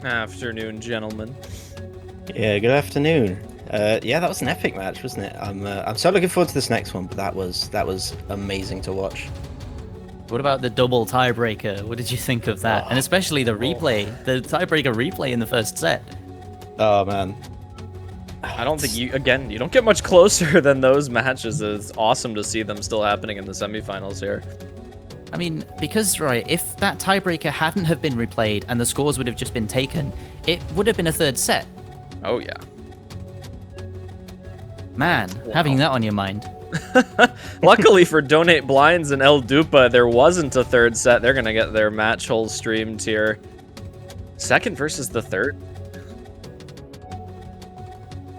Afternoon, gentlemen. Yeah, good afternoon. Yeah, that was an epic match, wasn't it? I'm so looking forward to this next one, but that was amazing to watch. What about the double tiebreaker? What did you think of that? And especially the replay, the tiebreaker replay in the first set. Oh man, I don't think you don't get much closer than those matches. It's awesome to see them still happening in the semifinals here. I mean, because, right, if that tiebreaker hadn't have been replayed and the scores would have just been taken, it would have been a third set. Oh, yeah. Man, having that on your mind. Luckily for Donate Blinds and El Dupa, there wasn't a third set. They're going to get their match whole streamed here. Second versus the third.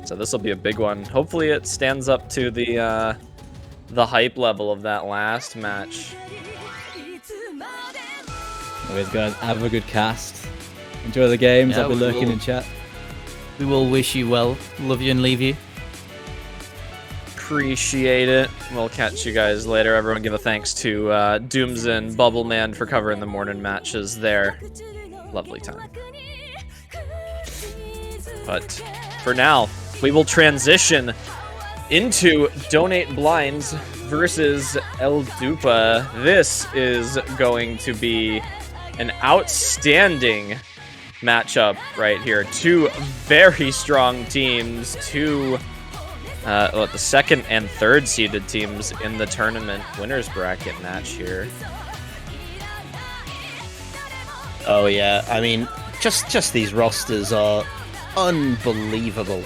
So this will be a big one. Hopefully it stands up to the hype level of that last match. Anyways, guys, have a good cast. Enjoy the games. Yeah, I'll be lurking in chat. We will wish you well. Love you and leave you. Appreciate it. We'll catch you guys later. Everyone give a thanks to Dooms and Bubbleman for covering the morning matches there. Lovely time. But for now, we will transition into Donate Blinds versus El Dupa. This is going to be an outstanding matchup right here. Two very strong teams, two the second and third seeded teams in the tournament winners bracket match here. oh yeah. I mean, just these rosters are unbelievable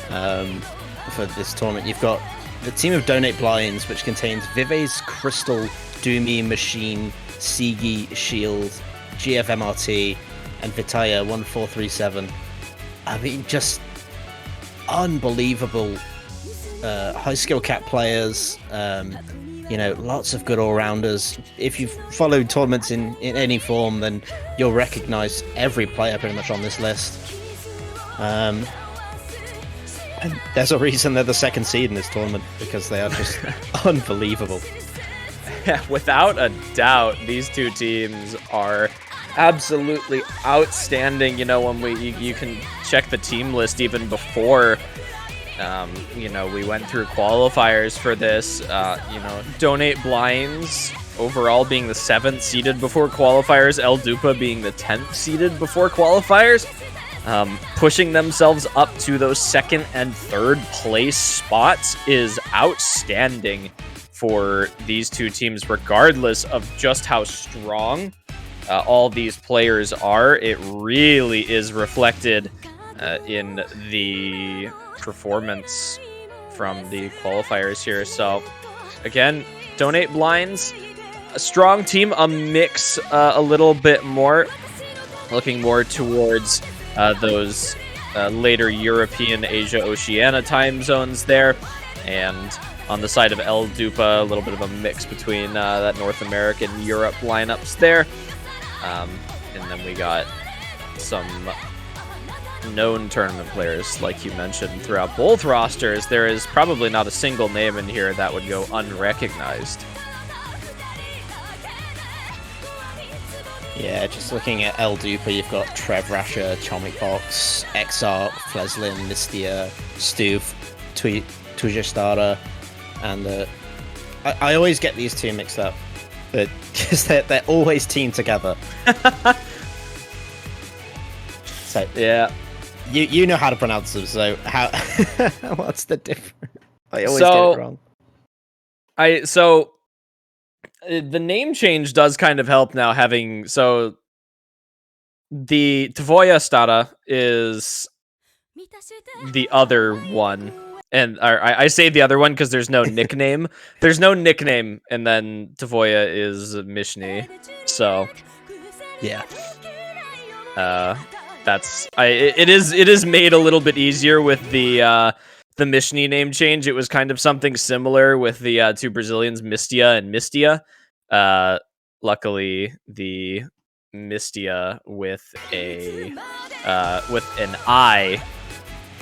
for this tournament. You've got the team of Donate Blinds, which contains Vives, Crystal, Doomy, Machine, Sigi, Shield, GFMRT, and Vitaya 1437. I mean, just unbelievable high skill cap players. You know, lots of good all-rounders. If you've followed tournaments in any form, then you'll recognize every player pretty much on this list. And there's a reason they're the second seed in this tournament, because they are just unbelievable. Yeah, without a doubt, these two teams are absolutely outstanding. You know, when you can check the team list even before you know, we went through qualifiers for this. You know, Donate Blinds overall being the 7th seeded before qualifiers, El Dupa being the 10th seeded before qualifiers, pushing themselves up to those second and third place spots is outstanding for these two teams, regardless of just how strong all these players are. It really is reflected in the performance from the qualifiers here. So again, Donate Blinds, a strong team, a mix a little bit more, looking more towards those later European, Asia, Oceania time zones there, and on the side of El Dupa, a little bit of a mix between that North American, Europe lineups there. And then we got some known tournament players, like you mentioned, throughout both rosters. There is probably not a single name in here that would go unrecognized. Yeah, just looking at El Dupa, you've got Trev Rasher, Chomic Box, Exarch, Fleslin, Mistia, Stuve, Tujastara, and I always get these two mixed up, but because they're always teamed together. So yeah, you know how to pronounce them. So how what's the difference? I always get it wrong. The name change does kind of help now, having the Tvoya Stara is the other one. And I say the other one because there's no nickname. There's no nickname, and then Tvoya is Mishni. So, yeah. It is made a little bit easier with the Mishni name change. It was kind of something similar with the two Brazilians, Mistia and Mistia. Luckily, the Mistia with an I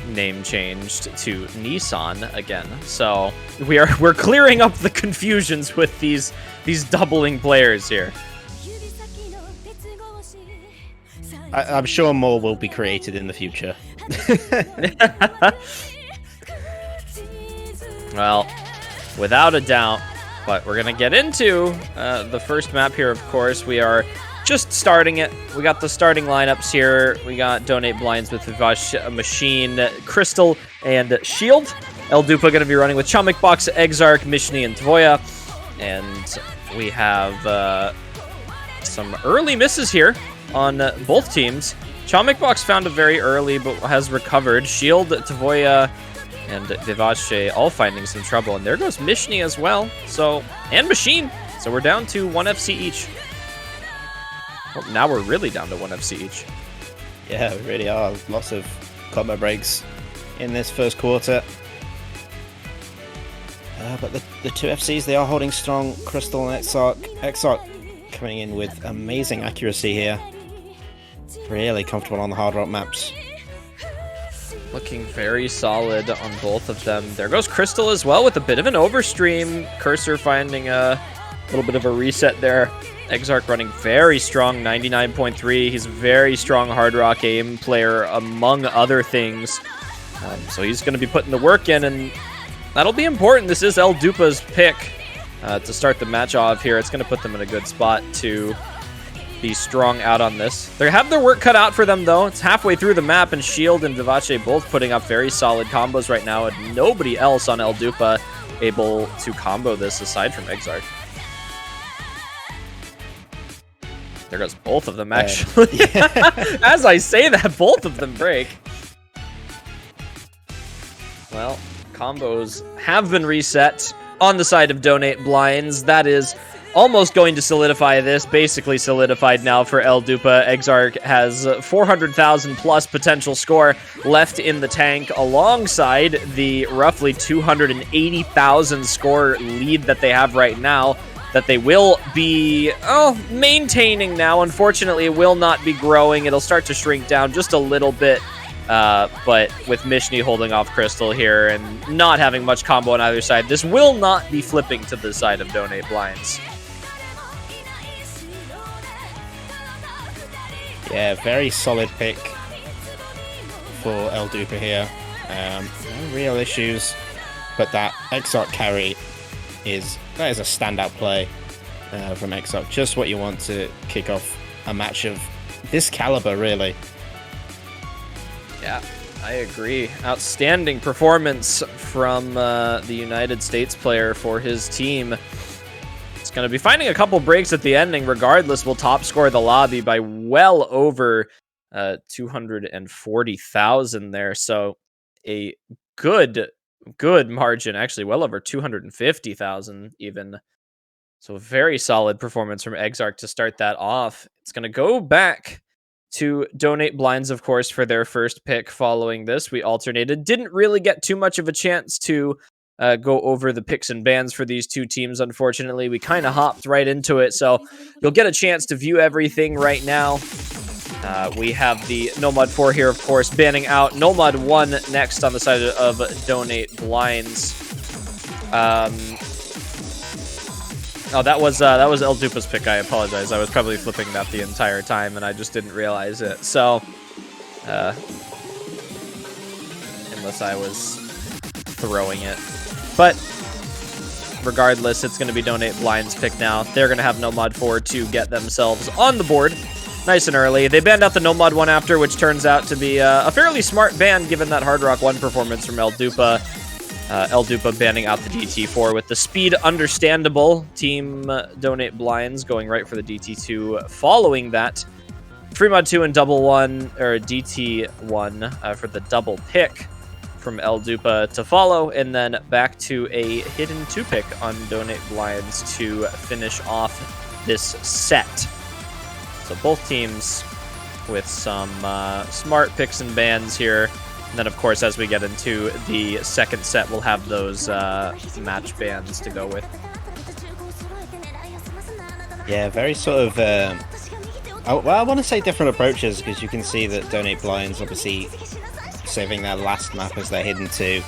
name changed to Nissan again. So we're clearing up the confusions with these doubling players here. I'm sure more will be created in the future. Well, without a doubt, but we're going to get into the first map here, of course. We are just starting it. We got the starting lineups here. We got Donate Blinds with Vivash, Machine, Crystal, and Shield. El Dupa going to be running with Chomik Box, Exarch, Mishni, and Tvoya. And we have some early misses here on both teams. Chomik Box found it very early, but has recovered. Shield, Tvoya, and Vivace all finding some trouble. And there goes Mishni as well. So, and Machine. So we're down to 1 FC each. Well, now we're really down to 1 FC each. Yeah, we really are. Lots of combo breaks in this first quarter. But the two FCs, they are holding strong. Crystal and Exarch. Exarch coming in with amazing accuracy here. Really comfortable on the hard rock maps. Looking very solid on both of them. There goes Crystal as well with a bit of an overstream. Cursor finding a little bit of a reset there. Exarch running very strong, 99.3. He's a very strong hard rock aim player, among other things. So he's going to be putting the work in, and that'll be important. This is El Dupa's pick to start the match off here. It's going to put them in a good spot to be strong out on this. They have their work cut out for them, though. It's halfway through the map, and Shield and Vivace both putting up very solid combos right now, and nobody else on El Dupa able to combo this aside from Exarch. There goes both of them, actually. As I say that, both of them break. Well, combos have been reset on the side of Donate Blinds. That is almost going to solidify this. Basically solidified now for El Dupa. Exarch has 400,000 plus potential score left in the tank, alongside the roughly 280,000 score lead that they have right now, that they will be maintaining now. Unfortunately, it will not be growing. It'll start to shrink down just a little bit. But with Mishni holding off Crystal here and not having much combo on either side, this will not be flipping to the side of Donate Blinds. Yeah, very solid pick for El Dupa here. No real issues, but that Exarch carry is a standout play from Exarch. Just what you want to kick off a match of this caliber, really. Yeah, I agree. Outstanding performance from the United States player for his team. It's going to be finding a couple breaks at the ending. Regardless, will top score the lobby by well over 240,000 there. So a good margin, actually well over 250,000 even. So very solid performance from Exarch to start that off. It's going to go back to Donate Blinds, of course, for their first pick following this. We alternated. Didn't really get too much of a chance to go over the picks and bans for these two teams, unfortunately. We kind of hopped right into it, so you'll get a chance to view everything right now. We have the Nomad 4 here, of course, banning out. Nomad 1 next on the side of Donate Blinds. Oh, that was El Dupa's pick. I apologize. I was probably flipping that the entire time, and I just didn't realize it. So, unless I was throwing it. But regardless, it's going to be Donate Blinds pick now. They're going to have Nomad 4 to get themselves on the board nice and early. They banned out the Nomad 1 after, which turns out to be a fairly smart ban given that Hard Rock 1 performance from El Dupa. El Dupa banning out the DT4 with the speed understandable. Team Donate Blinds going right for the DT2 following that. Fremod 2 and double 1, or DT1 for the double pick from El Dupa to follow, and then back to a hidden 2 pick on Donate Blinds to finish off this set. So both teams with some smart picks and bans here. And then, of course, as we get into the second set, we'll have those match bans to go with. Yeah, very sort of... I want to say different approaches, because you can see that Donate Blinds obviously saving their last map as their hidden 2.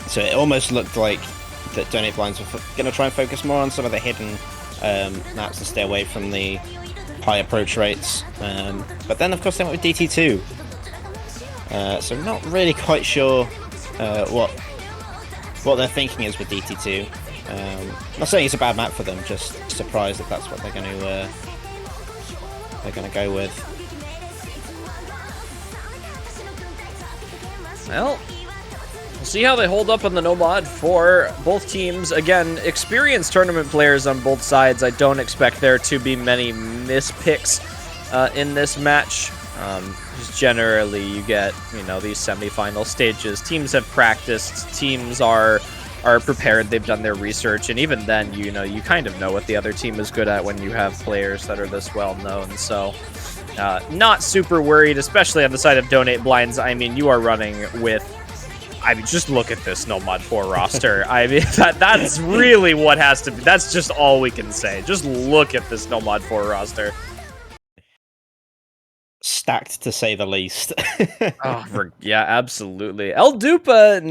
So it almost looked like that Donate Blinds were going to try and focus more on some of the hidden maps to stay away from the high approach rates. But then, of course, they went with DT2. So I'm not really quite sure what their thinking is with DT2. Not saying it's a bad map for them, just surprised if that's what they're going to go with. Well, we'll see how they hold up on the Nomad for both teams. Again, experienced tournament players on both sides. I don't expect there to be many mispicks in this match. Just generally, you get, these semifinal stages. Teams have practiced. Teams are prepared. They've done their research. And even then, you kind of know what the other team is good at when you have players that are this well known. So not super worried, especially on the side of Donate Blinds. I mean, you are running with... just look at this Nomad 4 roster. I mean, that's really what has to be. That's just all we can say. Just look at this Nomad 4 roster. Stacked, to say the least. Yeah, absolutely. El Dupa,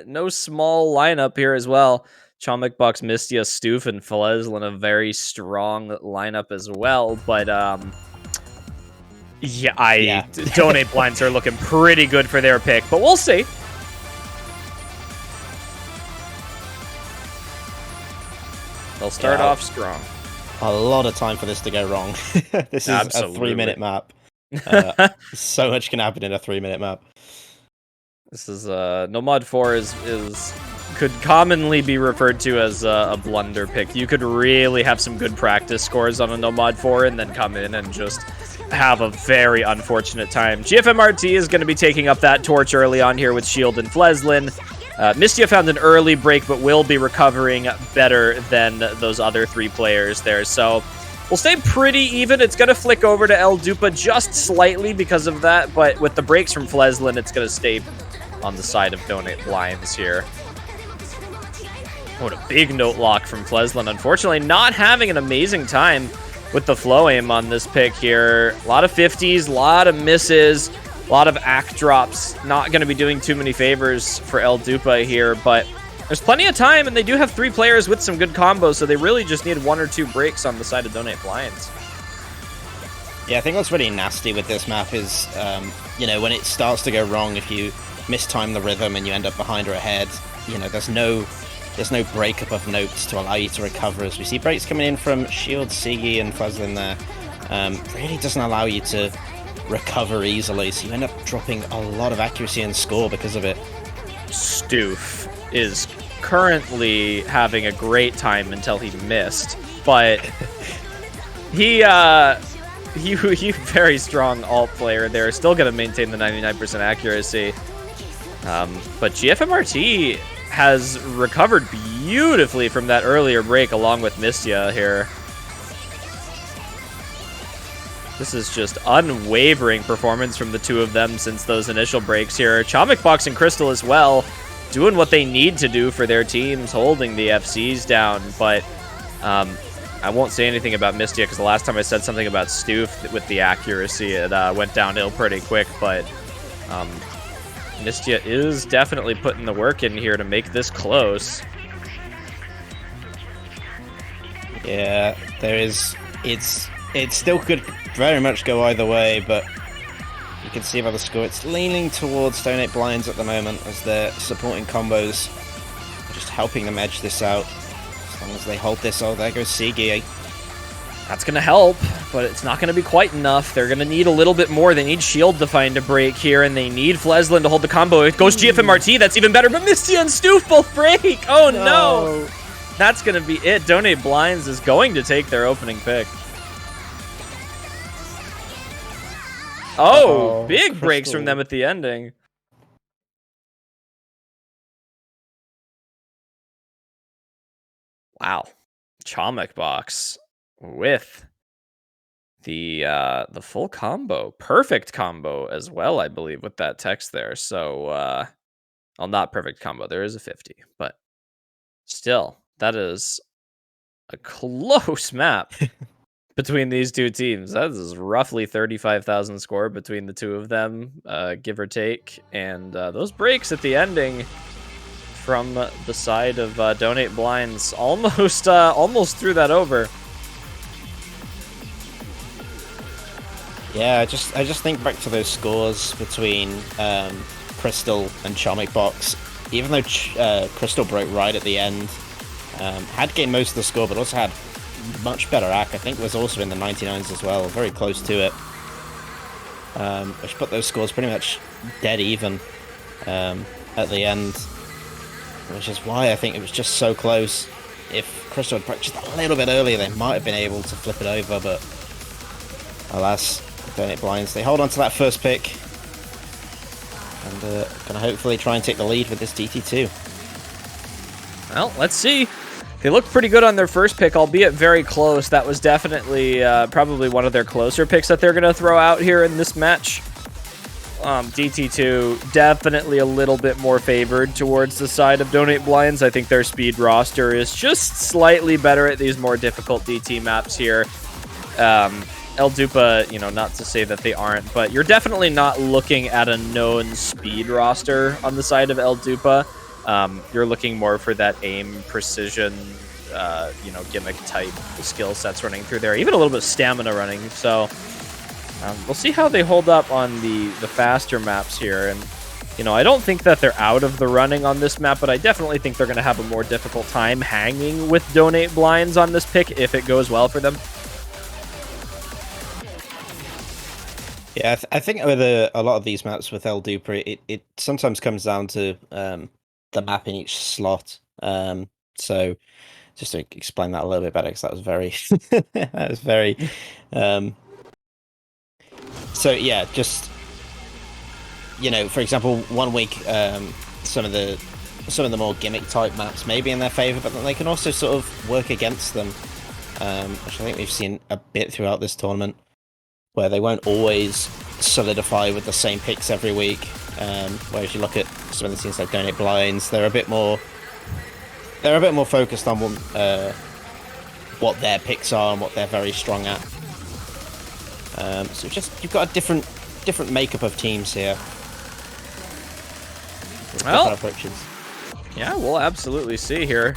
no small lineup here as well. Chomik Box, Mistia, Stoof, and Fleslin, a very strong lineup as well. But Donate Blinds are looking pretty good for their pick, but we'll see. They'll start off strong. A lot of time for this to go wrong. This is Absolutely. a 3-minute map. So much can happen in a 3-minute map. This is Nomad 4 could commonly be referred to as a blunder pick. You could really have some good practice scores on a Nomad 4 and then come in and just have a very unfortunate time. GFMRT is going to be taking up that torch early on here with Shield and Fleslin. Mistia found an early break, but will be recovering better than those other 3 players there. So we'll stay pretty even. It's going to flick over to El Dupa just slightly because of that, but with the breaks from Fleslin, it's going to stay on the side of Donate Blinds here. What a big note lock from Fleslin. Unfortunately, not having an amazing time with the flow aim on this pick here. A lot of 50s, a lot of misses. A lot of act drops, not going to be doing too many favors for El Dupa here, but there's plenty of time, and they do have 3 players with some good combos, so they really just need 1 or 2 breaks on the side of Donate Blinds. Yeah, I think what's really nasty with this map is, when it starts to go wrong, if you mistime the rhythm and you end up behind or ahead, there's no breakup of notes to allow you to recover. As we see breaks coming in from Shield, Sigi, and Fleslin there, really doesn't allow you to recover easily, so you end up dropping a lot of accuracy and score because of it. Stoof is currently having a great time until he missed, but he very strong alt player there, still going to maintain the 99% accuracy. But GFMRT has recovered beautifully from that earlier break along with Mistia here. This is just unwavering performance from the 2 of them since those initial breaks here. Chomik Box and Crystal as well, doing what they need to do for their teams, holding the FCs down. But I won't say anything about Mistia because the last time I said something about Stoof with the accuracy, it went downhill pretty quick. But Mistia is definitely putting the work in here to make this close. Yeah, it still could very much go either way, but you can see by the score it's leaning towards Donate Blinds at the moment as their supporting combos are just helping them edge this out. As long as they hold this, there goes Sigi. That's going to help, but it's not going to be quite enough. They're going to need a little bit more. They need Shield to find a break here, and they need Fleslin to hold the combo. It goes GFMRT, that's even better, but Mistia and Stoof both break! Oh no! That's going to be it. Donate Blinds is going to take their opening pick. Oh, big Crystal. Breaks from them at the ending. Wow. Chomik Box with the full combo. Perfect combo as well, I believe, with that text there. So, well, not perfect combo. There is a 50, but still, that is a close map. Between these 2 teams. That is roughly 35,000 score between the 2 of them, give or take. And those breaks at the ending from the side of Donate Blinds almost threw that over. Yeah, I just think back to those scores between Crystal and Charmic Box. Even though Crystal broke right at the end, had gained most of the score, but also had much better act. I think was also in the 99s as well, very close to it. Which put those scores pretty much dead even at the end, which is why I think it was just so close. If Crystal had just a little bit earlier, they might have been able to flip it over, but alas, Donate Blinds, they hold on to that first pick, and gonna hopefully try and take the lead with this DT2. Well, let's see. They looked pretty good on their first pick, albeit very close. That was definitely probably one of their closer picks that they're going to throw out here in this match. DT2 definitely a little bit more favored towards the side of Donate Blinds. I think their speed roster is just slightly better at these more difficult DT maps here. El Dupa, you know, not to say that they aren't, but you're definitely not looking at a known speed roster on the side of El Dupa. You're looking more for that aim, precision, you know, gimmick type skill sets running through there. Even a little bit of stamina running. So we'll see how they hold up on the faster maps here. And, you know, I don't think that they're out of the running on this map, but I definitely think they're going to have a more difficult time hanging with Donate Blinds on this pick if it goes well for them. Yeah, I think with a lot of these maps with El Dupa, it sometimes comes down to the map in each slot. So just to explain that a little bit better, because that was very, that was very. So yeah, just, you know, for example, 1 week, some of the more gimmick type maps may be in their favor, but then they can also sort of work against them, which I think we've seen a bit throughout this tournament, where they won't always solidify with the same picks every week. Whereas you look at some of the teams like Donate Blinds, they're a bit more focused on what their picks are and what they're very strong at. So just you've got a different makeup of teams here. Well, different approaches. Yeah, we'll absolutely see here.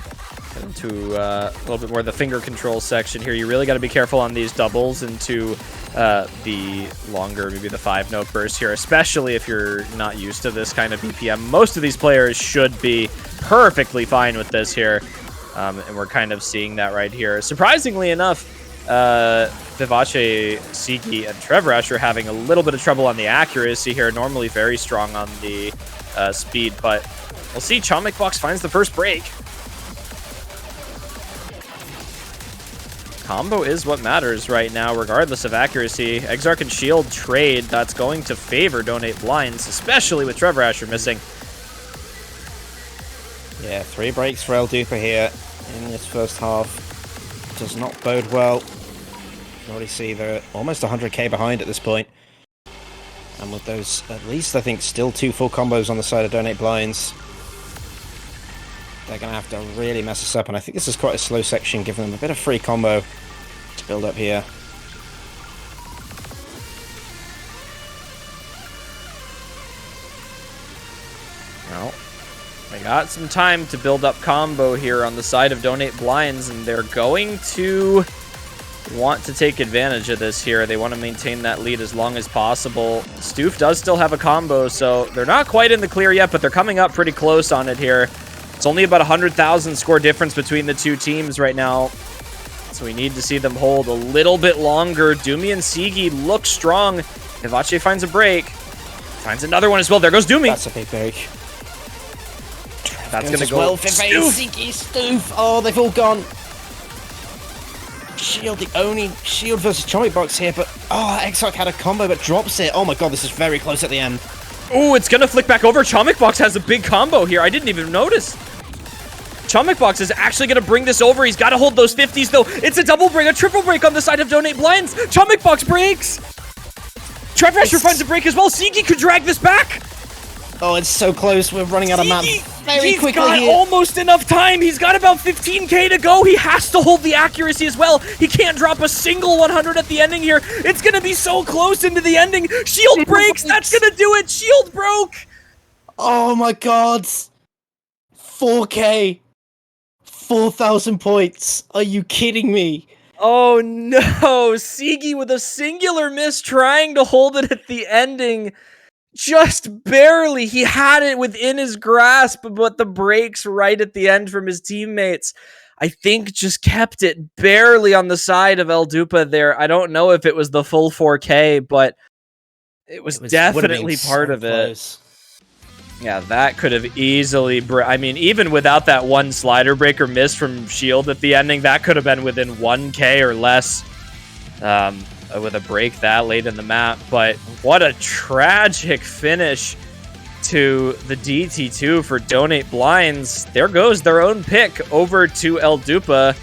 Get into a little bit more of the finger control section here. You really got to be careful on these doubles into the longer, maybe the 5-note burst here, especially if you're not used to this kind of BPM. Most of these players should be perfectly fine with this here, and we're kind of seeing that right here. Surprisingly enough, Vivace, Sigi, and Trevrash are having a little bit of trouble on the accuracy here. Normally very strong on the speed, but we'll see. Chomic Box finds the first break. Combo is what matters right now, regardless of accuracy. Exarch and Shield trade, that's going to favor Donate Blinds, especially with Trevor Asher missing. Yeah, 3 breaks for El Dupa here in this first half. Does not bode well. You can already see they're almost 100k behind at this point. And with those, at least I think, still 2 full combos on the side of Donate Blinds, they're going to have to really mess us up. And I think this is quite a slow section, giving them a bit of free combo to build up here. Well, we got some time to build up combo here on the side of Donate Blinds, and they're going to want to take advantage of this here. They want to maintain that lead as long as possible. Stoof does still have a combo, so they're not quite in the clear yet, but they're coming up pretty close on it here. It's only about 100,000 score difference between the two teams right now, so we need to see them hold a little bit longer. Doomy and Sigi look strong. Vivace finds a break. Finds another one as well. There goes Doomy. That's a big break. That's going to go. Well, Sigi, Stoof. Oh, they've all gone. Shield, the only Shield versus Chomic Box here, but Exarch had a combo but drops it. Oh my god, this is very close at the end. Oh, it's going to flick back over. Chomic Box has a big combo here. I didn't even notice. Chomic Box is actually going to bring this over. He's got to hold those 50s, though. It's a double break, a triple break on the side of Donate Blinds. Chomic Box breaks. Trevasher finds a break as well. Sigi could drag this back. Oh, it's so close. We're running out of map very He's quickly got here. almost enough time. He's got about 15k to go. He has to hold the accuracy as well. He can't drop a single 100 at the ending here. It's going to be so close into the ending. Shield breaks. That's going to do it. Shield broke. Oh my god. 4k. 4,000 points. Are you kidding me? Oh no, Sigi with a singular miss trying to hold it at the ending. Just barely. He had it within his grasp, but the breaks right at the end from his teammates, I think, just kept it barely on the side of El Dupa there. I don't know if it was the full 4K, but it was definitely part of it. Yeah, that could have easily... I mean, even without that one slider breaker miss from Shield at the ending, that could have been within 1K or less with a break that late in the map. But what a tragic finish to the DT2 for Donate Blinds. There goes their own pick over to El Dupa.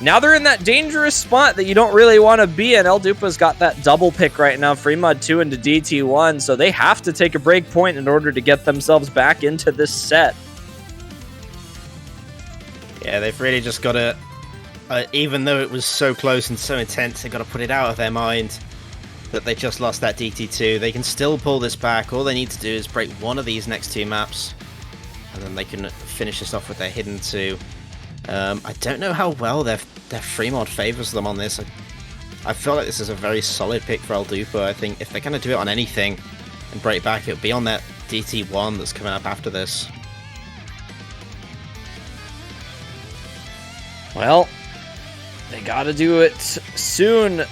Now they're in that dangerous spot that you don't really want to be in. El Dupa's got that double pick right now, Freemod 2 into DT1, so they have to take a break point in order to get themselves back into this set. Yeah, they've really just got to, even though it was so close and so intense, they've got to put it out of their mind that they just lost that DT2. They can still pull this back. All they need to do is break one of these next two maps, and then they can finish this off with their hidden 2. I don't know how well their free mod favors them on this. I feel like this is a very solid pick for El Dupa. I think if they're going to do it on anything and break back, it'll be on that DT1 that's coming up after this. Well, they got to do it soon.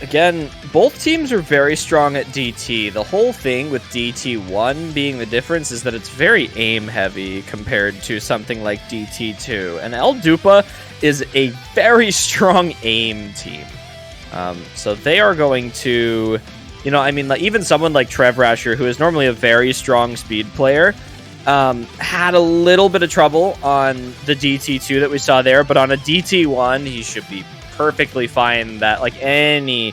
Again, both teams are very strong at DT. The whole thing with DT1 being the difference is that it's very aim-heavy compared to something like DT2. And El Dupa is a very strong aim team. So they are going to... You know, I mean, like, even someone like Trev Rasher, who is normally a very strong speed player, had a little bit of trouble on the DT2 that we saw there. But on a DT1, he should be perfectly fine. That like any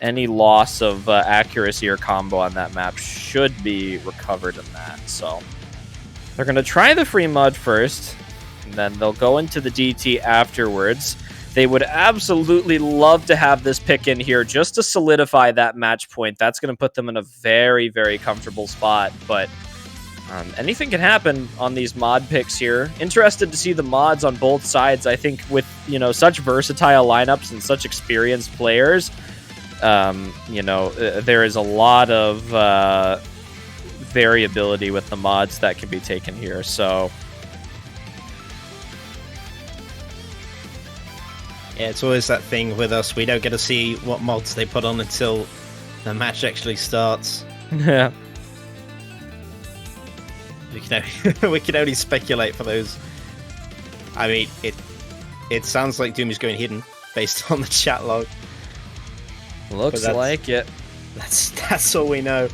loss of accuracy or combo on that map should be recovered in that. So they're going to try the free mud first, and then they'll go into the DT afterwards. They would absolutely love to have this pick in here just to solidify that match point. That's going to put them in a very, very comfortable spot, but anything can happen on these mod picks here. Interested to see the mods on both sides. I think with, you know, such versatile lineups and such experienced players, you know, there is a lot of variability with the mods that can be taken here. So yeah, it's always that thing with us. We don't get to see what mods they put on until the match actually starts. Yeah. We can only speculate for those. I mean, it sounds like Doom is going hidden based on the chat log. Looks like it. That's all we know.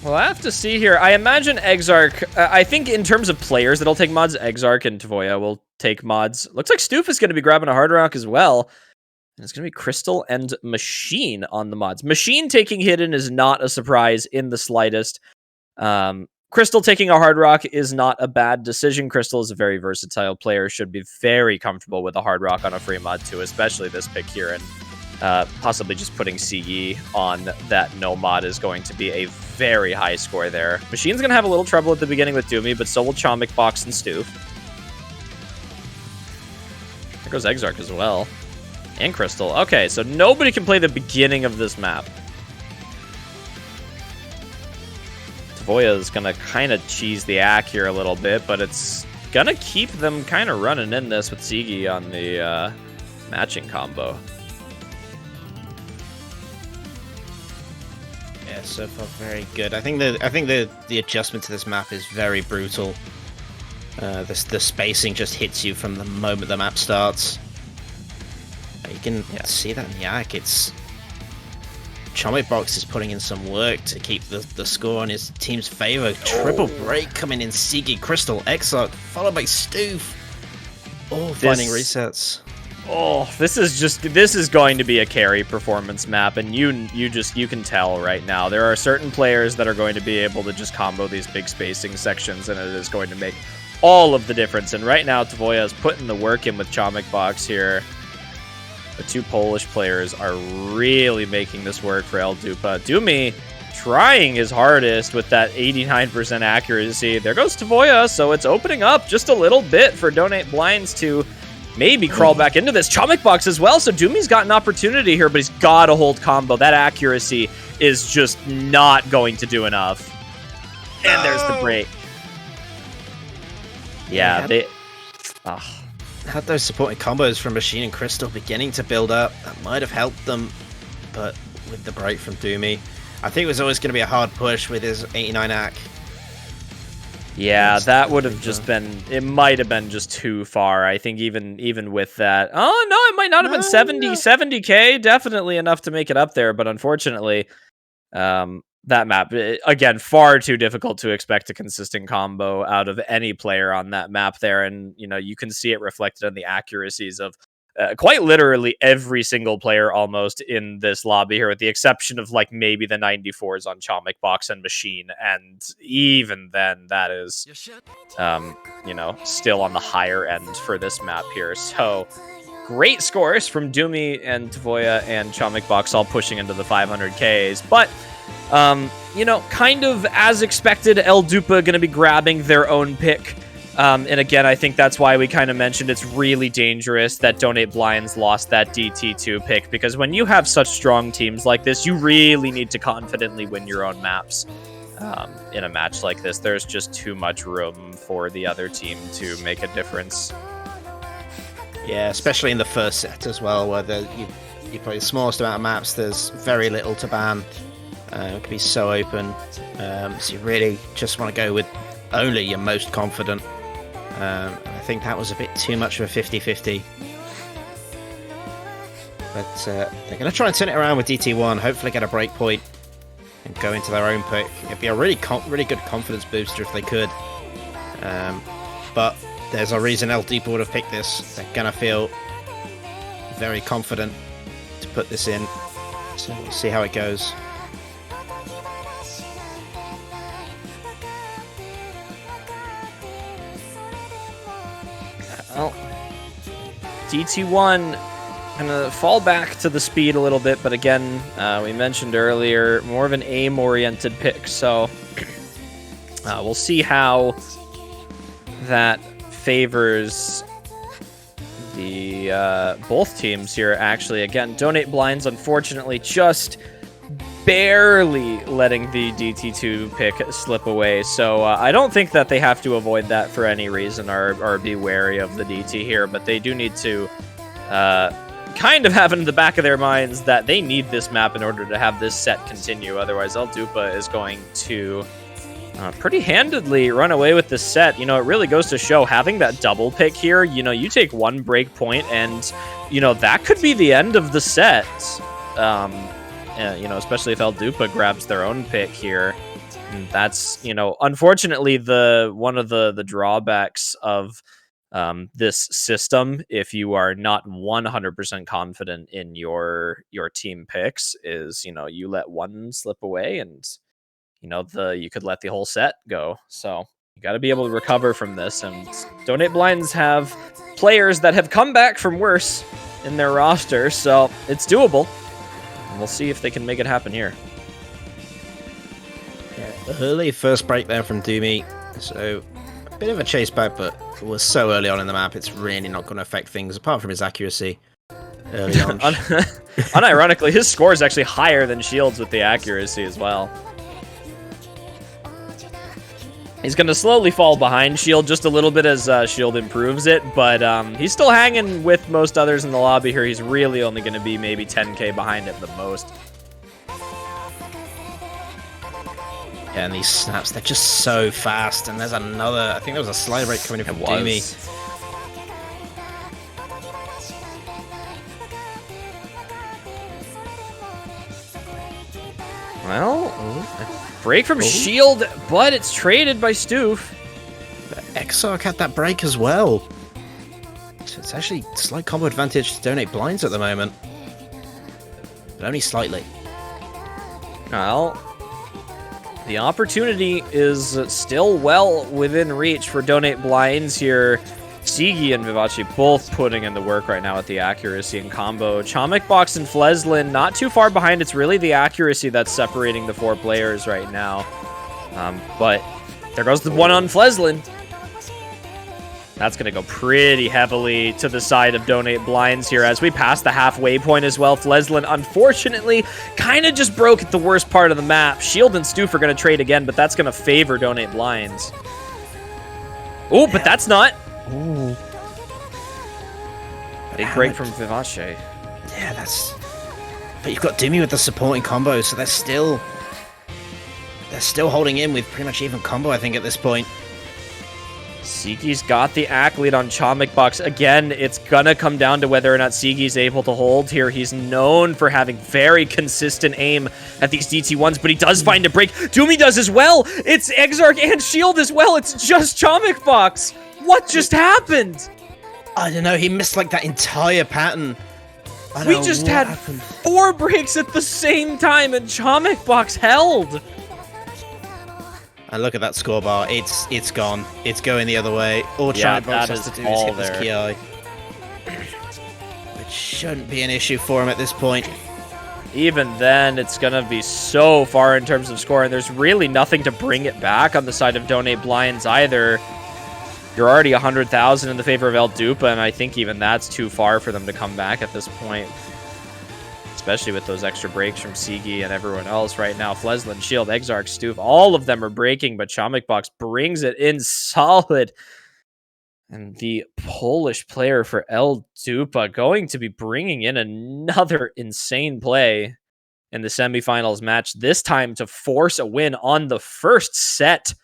Well, I have to see here. I imagine Exarch, I think in terms of players that'll take mods, Exarch and Tavoya will take mods. Looks like Stoof is going to be grabbing a Hard Rock as well. And it's going to be Crystal and Machine on the mods. Machine taking hidden is not a surprise in the slightest. Crystal taking a Hard Rock is not a bad decision. Crystal is a very versatile player, should be very comfortable with a Hard Rock on a free mod too, especially this pick here, and possibly just putting CE on that no mod is going to be a very high score there. Machine's going to have a little trouble at the beginning with Doomy, but so will Chomik, Box, and Stoof. There goes Exarch as well. And Crystal. Okay, so nobody can play the beginning of this map. Tavoya is going to kind of cheese the ack here a little bit, but it's going to keep them kind of running in this with Sigi on the matching combo. Yeah, so far very good. I think the adjustment to this map is very brutal. The spacing just hits you from the moment the map starts. You can see that in the ack. It's Chomik Box is putting in some work to keep the score on his team's favor. Triple break coming in. Sigi, Crystal, Exarch, followed by Stoof. All finding resets. Oh, this is going to be a carry performance map, and you can tell right now. There are certain players that are going to be able to just combo these big spacing sections, and it is going to make all of the difference. And right now, Tavoya is putting the work in with Chomik Box here. The two Polish players are really making this work for El Dupa. Doomy trying his hardest with that 89% accuracy. There goes Tavoya, so it's opening up just a little bit for Donate Blinds to maybe crawl back into this. Chomik box as well, so Doomy's got an opportunity here, but he's got to hold combo. That accuracy is just not going to do enough. And there's the break. Yeah, they... Had those supporting combos from Machine and Crystal beginning to build up. That might have helped them, but with the break from Doomy, I think it was always going to be a hard push with his 89 AC. Yeah, that would have just been... It might have been just too far. I think even with that... Oh, no, it might not have been 70k. Definitely enough to make it up there, but unfortunately... that map, again, far too difficult to expect a consistent combo out of any player on that map there. And, you know, you can see it reflected in the accuracies of quite literally every single player almost in this lobby here, with the exception of, like, maybe the 94s on Chomik Box and Machine. And even then, that is, you know, still on the higher end for this map here. So... great scores from Doomy and Tavoya and Chomik Box all pushing into the 500Ks. But, you know, kind of as expected, El Dupa going to be grabbing their own pick. And again, I think that's why we kind of mentioned it's really dangerous that Donate Blinds lost that DT2 pick. Because when you have such strong teams like this, you really need to confidently win your own maps. In a match like this, there's just too much room for the other team to make a difference. Yeah, especially in the first set as well, where you play the smallest amount of maps, there's very little to ban. It can be so open. So you really just want to go with only your most confident. I think that was a bit too much of a 50-50. But they're going to try and turn it around with DT1, hopefully get a break point and go into their own pick. It'd be a really good confidence booster if they could. But there's a reason El Dupa would have picked this. They're going to feel very confident to put this in. So we'll see how it goes. Well, DT1 gonna fall back to the speed a little bit, but again, we mentioned earlier, more of an aim-oriented pick, so we'll see how that favors the both teams here. Actually, again, Donate Blinds unfortunately just barely letting the DT2 pick slip away, so I don't think that they have to avoid that for any reason or be wary of the DT here, but they do need to kind of have in the back of their minds that they need this map in order to have this set continue. Otherwise, El Dupa is going to pretty handedly run away with this set. You know, it really goes to show having that double pick here, you know, you take one break point and, you know, that could be the end of the set. You know, especially if El Dupa grabs their own pick here. And that's, you know, unfortunately one of the drawbacks of this system, if you are not 100% confident in your team picks, is, you know, you let one slip away and, you know, you could let the whole set go. So you got to be able to recover from this. And Donate Blinds have players that have come back from worse in their roster, so it's doable. And we'll see if they can make it happen here. Yeah, early first break there from Doomy. So a bit of a chase back, but it was so early on in the map, it's really not going to affect things, apart from his accuracy early on. Unironically, his score is actually higher than Shield's with the accuracy as well. He's going to slowly fall behind Shield just a little bit as Shield improves it, but he's still hanging with most others in the lobby here. He's really only going to be maybe 10k behind at the most. Yeah, and these snaps, they're just so fast. And there's another, I think there was a slide break coming in from Doomy. Well, break from Shield, but it's traded by Stoof. Exarch had that break as well. So it's actually slight combo advantage to Donate Blinds at the moment. But only slightly. Well, the opportunity is still well within reach for Donate Blinds here. Sigi and Vivace both putting in the work right now with the accuracy and combo. Chomik Box and Fleslin not too far behind. It's really the accuracy that's separating the four players right now. But there goes the one on Fleslin. That's going to go pretty heavily to the side of Donate Blinds here as we pass the halfway point as well. Fleslin, unfortunately, kind of just broke at the worst part of the map. Shield and Stoof are going to trade again, but that's going to favor Donate Blinds. Oh, but that's not. Ooh. Big break from Vivace. Yeah, that's... But you've got Dimmy with the supporting combo, so they're still holding in with pretty much even combo, I think, at this point. Sigi's got the accolade on Chomik Box. Again, it's gonna come down to whether or not Sigi's able to hold here. He's known for having very consistent aim at these DT1s, but he does find a break. Doomy does as well. It's Exarch and Shield as well. It's just Chomik Box. What just happened? I don't know. He missed like that entire pattern. We just had 4 breaks at the same time, and Chomik Box held. And look at that score bar. It's gone. It's going the other way. All Yeah, Chomik Box that has is to do is all hit this there. Ki. Which shouldn't be an issue for him at this point. Even then, it's going to be so far in terms of scoring. There's really nothing to bring it back on the side of Donate Blinds either. You're already 100,000 in the favor of El Dupa, and I think even that's too far for them to come back at this point. Especially with those extra breaks from Sigi and everyone else right now. Fleslin, Shield, Exarch, Stoof, all of them are breaking, but Chomik Box brings it in solid. And the Polish player for El Dupa going to be bringing in another insane play in the semifinals match, this time to force a win on the first set.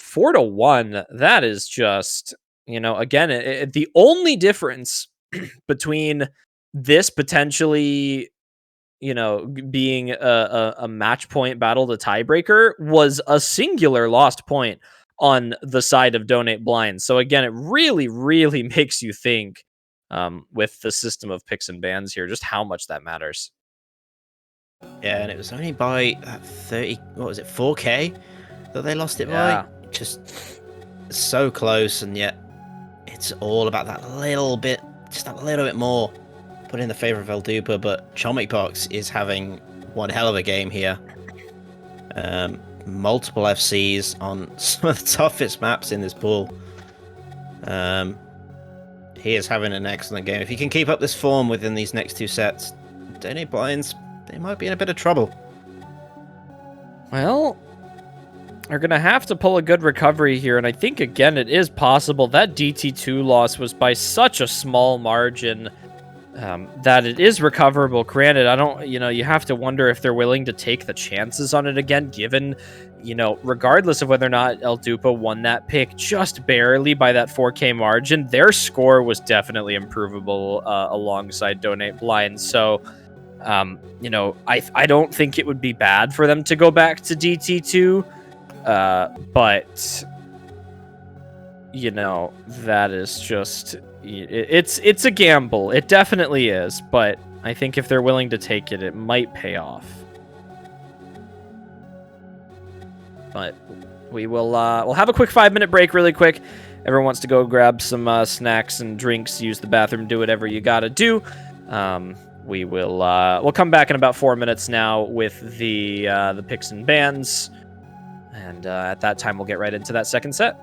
4-1. That is just, you know, again, the only difference between this potentially, you know, being a match point battle to tiebreaker was a singular lost point on the side of Donate Blinds. So again, it really, really makes you think with the system of picks and bans here, just how much that matters. Yeah, and it was only by 30, what was it, 4K that they lost it Yeah. by? Just so close, and yet it's all about that little bit, just that little bit more put in the favor of El Dupa. But Chomik Box is having one hell of a game here. Multiple FCs on some of the toughest maps in this pool. He is having an excellent game. If he can keep up this form within these next 2 sets, Donate Blinds, they might be in a bit of trouble. Well, are going to have to pull a good recovery here, and I think, again, it is possible. That DT2 loss was by such a small margin that it is recoverable. Granted, I don't, you know, you have to wonder if they're willing to take the chances on it again, given, you know, regardless of whether or not El Dupa won that pick just barely by that 4K margin, their score was definitely improvable alongside Donate Blinds. So, you know, I don't think it would be bad for them to go back to DT2. But you know, that is just, it's a gamble. It definitely is, but I think if they're willing to take it, it might pay off. But we will we'll have a quick 5-minute break really quick. Everyone wants to go grab some snacks and drinks, use the bathroom, do whatever you gotta do. We will we'll come back in about 4 minutes now with the picks and bans. And at that time, we'll get right into that second set.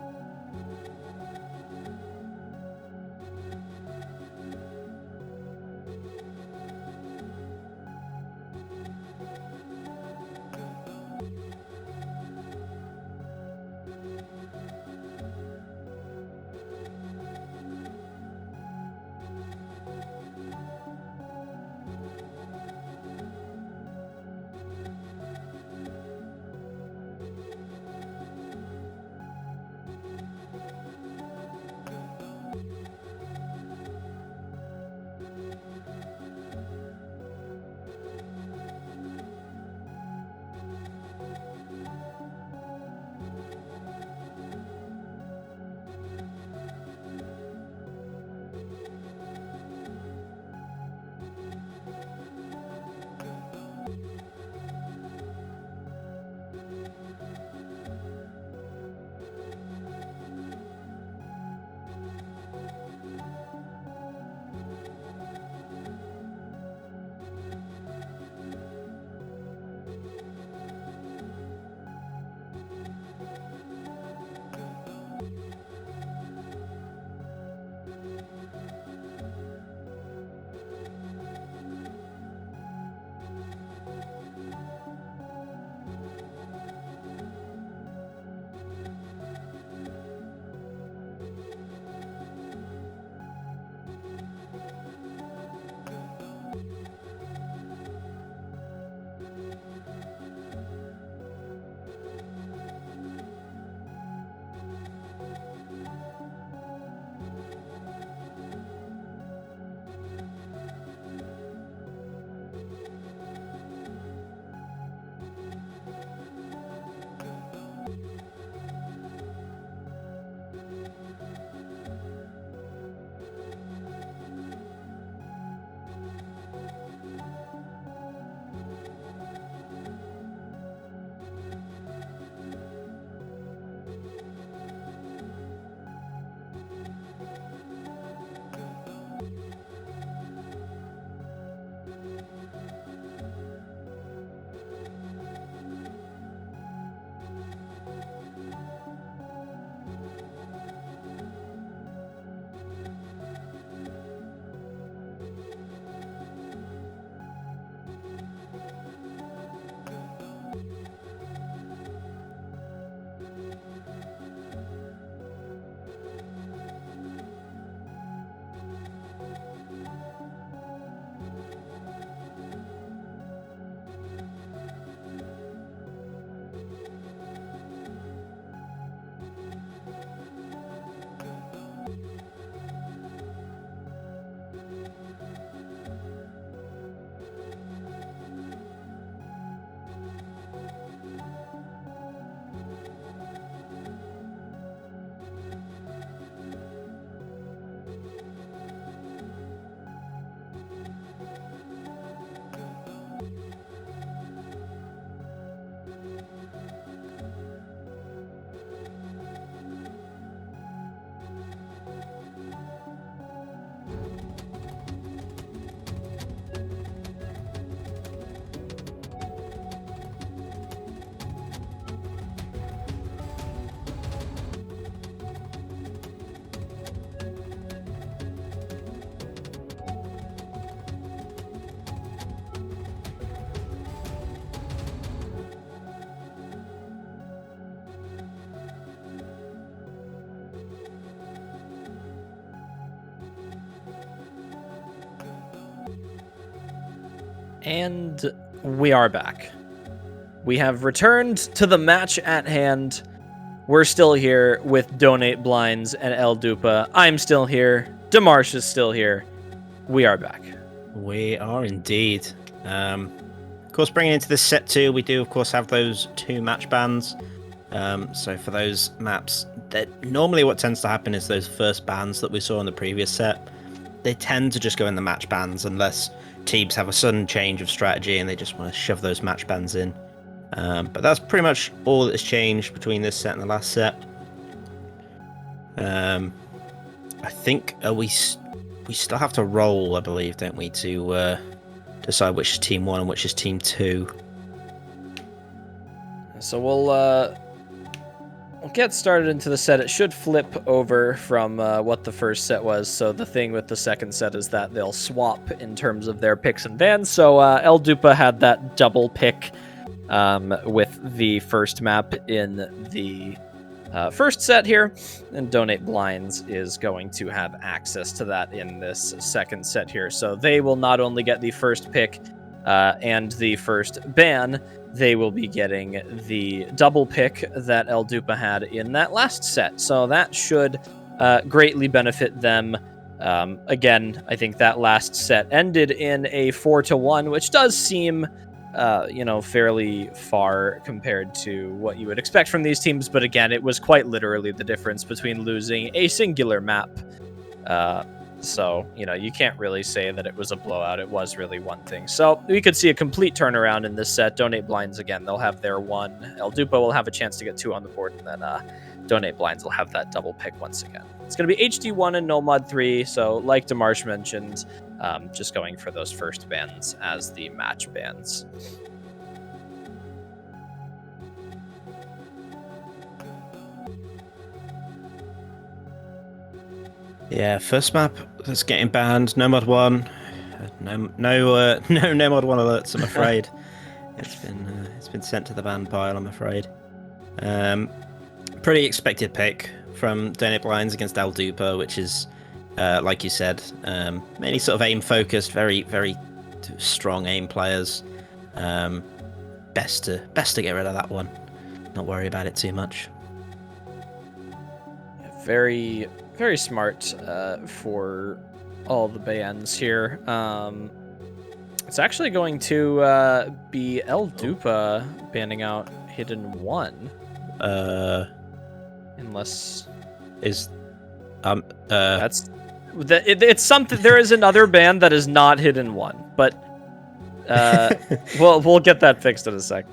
And we are back. We have returned to the match at hand. We're still here with Donate Blinds and El Dupa. I'm still here. Demarsh is still here. We are back. We are indeed. Of course, bringing into this set 2, we do, of course, have those 2 match bans. So for those maps, that normally what tends to happen is those first bans that we saw in the previous set, they tend to just go in the match bans unless teams have a sudden change of strategy and they just want to shove those match bans in. But that's pretty much all that's changed between this set and the last set. I think we still have to roll, I believe, don't we, to decide which is Team 1 and which is Team 2. So we'll get started into the set. It should flip over from what the first set was. So the thing with the second set is that they'll swap in terms of their picks and bans. So El Dupa had that double pick with the first map in the first set here, and Donate Blinds is going to have access to that in this second set here. So they will not only get the first pick and the first ban, they will be getting the double pick that El Dupa had in that last set. So that should greatly benefit them. Again, I think that last set ended in a 4-1, which does seem fairly far compared to what you would expect from these teams. But again, it was quite literally the difference between losing a singular map. So, you can't really say that it was a blowout. It was really one thing. So we could see a complete turnaround in this set. Donate Blinds, again, they'll have their 1. El Dupa will have a chance to get 2 on the board, and then Donate Blinds will have that double pick once again. It's going to be HD1 and No Mod 3. So like Demarsh mentioned, just going for those first bans as the match bans. Yeah, first map that's getting banned. No Mod 1. No Mod 1 alerts, I'm afraid. It's been sent to the ban pile, I'm afraid. Pretty expected pick from Donate Blinds against El Dupa, which is, like you said, mainly sort of aim focused, very, very strong aim players. Best to get rid of that one. Not worry about it too much. Very, very smart for all the bans here. It's actually going to be El Dupa banning out Hidden 1. Unless is that's it's something. There is another ban that is not Hidden 1, but we'll get that fixed in a sec.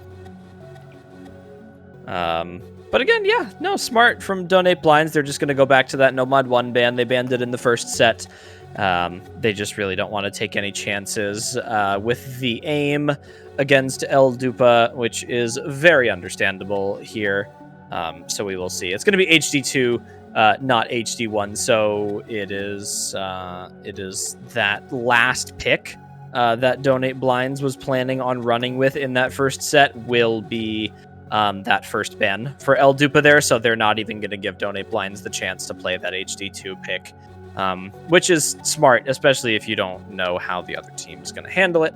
But again, yeah, no, smart from Donate Blinds. They're just going to go back to that No Mod 1 ban. They banned it in the first set. They just really don't want to take any chances with the aim against El Dupa, which is very understandable here. So we will see. It's going to be HD2, not HD1. So it is that last pick that Donate Blinds was planning on running with in that first set will be that first ban for El Dupa there, so they're not even going to give Donate Blinds the chance to play that HD2 pick, which is smart, especially if you don't know how the other team is going to handle it.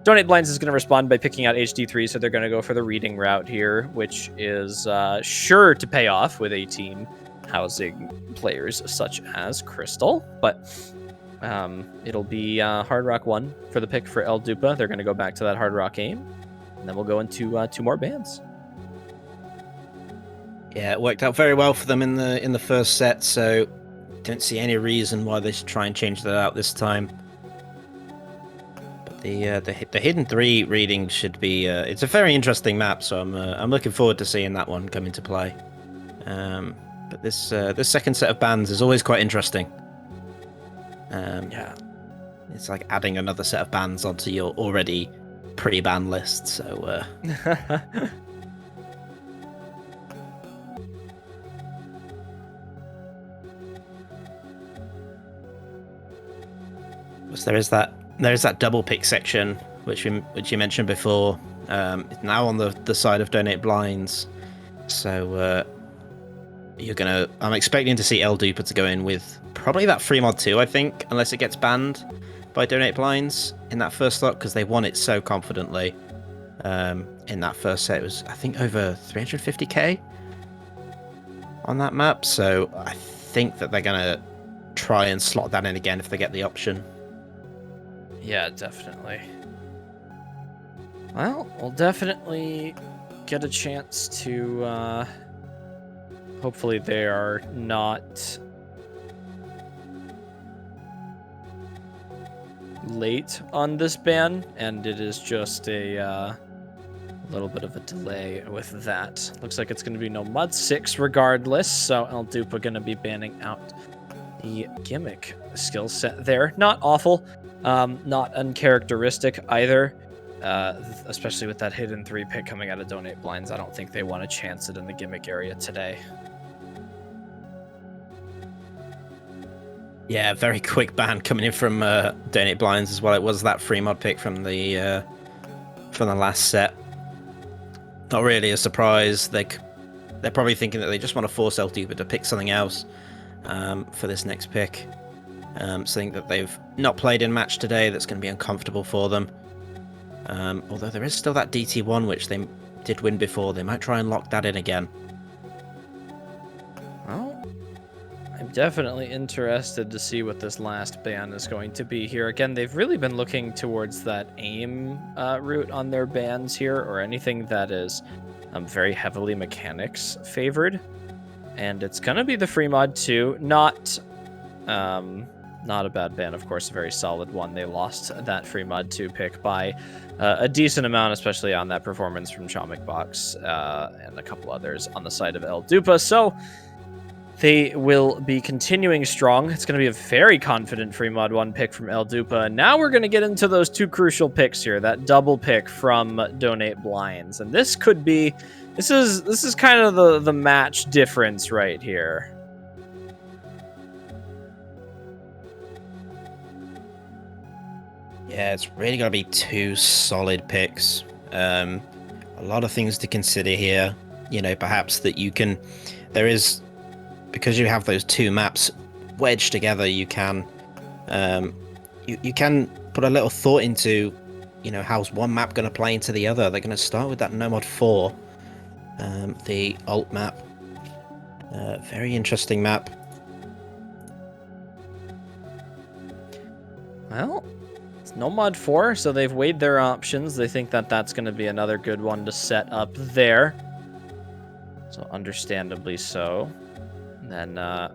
Donate Blinds is going to respond by picking out HD3, so they're going to go for the reading route here, which is sure to pay off with a team housing players such as Crystal, but it'll be Hard Rock 1 for the pick for El Dupa. They're going to go back to that Hard Rock aim, and then we'll go into 2 more bans. Yeah, it worked out very well for them in the first set, so don't see any reason why they should try and change that out this time. But the Hidden 3 reading should be it's a very interesting map, so I'm looking forward to seeing that one come into play. But this second set of bans is always quite interesting. Yeah, it's like adding another set of bans onto your already pre-ban list. So. There is that double pick section which you mentioned before. It's now on the side of Donate Blinds, so I'm expecting to see El Dupa to go in with probably that free mod 2, I think, unless it gets banned by Donate Blinds. in that first slot because they won it so confidently. In that first set, it was, I think, over 350k on that map. So I think that they're going to try and slot that in again if they get the option. Yeah, definitely. Well, we'll definitely get a chance to, hopefully they are not late on this ban, and it is just a little bit of a delay with that. Looks like it's going to be no Mud 6 regardless, so El Dupa going to be banning out the Gimmick skill set there. Not awful, not uncharacteristic either, especially with that hidden 3 pick coming out of Donate Blinds. I don't think they want to chance it in the Gimmick area today. Yeah, very quick ban coming in from Donate Blinds as well. It was that free mod pick from the last set. Not really a surprise. They're probably thinking that they just want to force El Dupa to pick something else for this next pick. Something that they've not played in match today that's going to be uncomfortable for them. Although there is still that DT1 which they did win before. They might try and lock that in again. Well, I'm definitely interested to see what this last ban is going to be here. Again, they've really been looking towards that aim route on their bans here, or anything that is very heavily mechanics favored. And it's going to be the free mod 2. Not a bad ban, of course, a very solid one. They lost that free mod 2 pick by a decent amount, especially on that performance from Chomic Box and a couple others on the side of El Dupa. So they will be continuing strong. It's going to be a very confident free mod 1 pick from El Dupa. Now we're going to get into those 2 crucial picks here, that double pick from Donate Blinds. And this could be, this is kind of the match difference right here. Yeah, it's really got to be 2 solid picks. A lot of things to consider here. You know, perhaps that you can, because you have those 2 maps wedged together, you can you can put a little thought into, you know, how's one map going to play into the other. They're going to start with that Nomad 4, the alt map. Very interesting map. Well, it's Nomad 4, so they've weighed their options. They think that that's going to be another good one to set up there. So understandably so. And then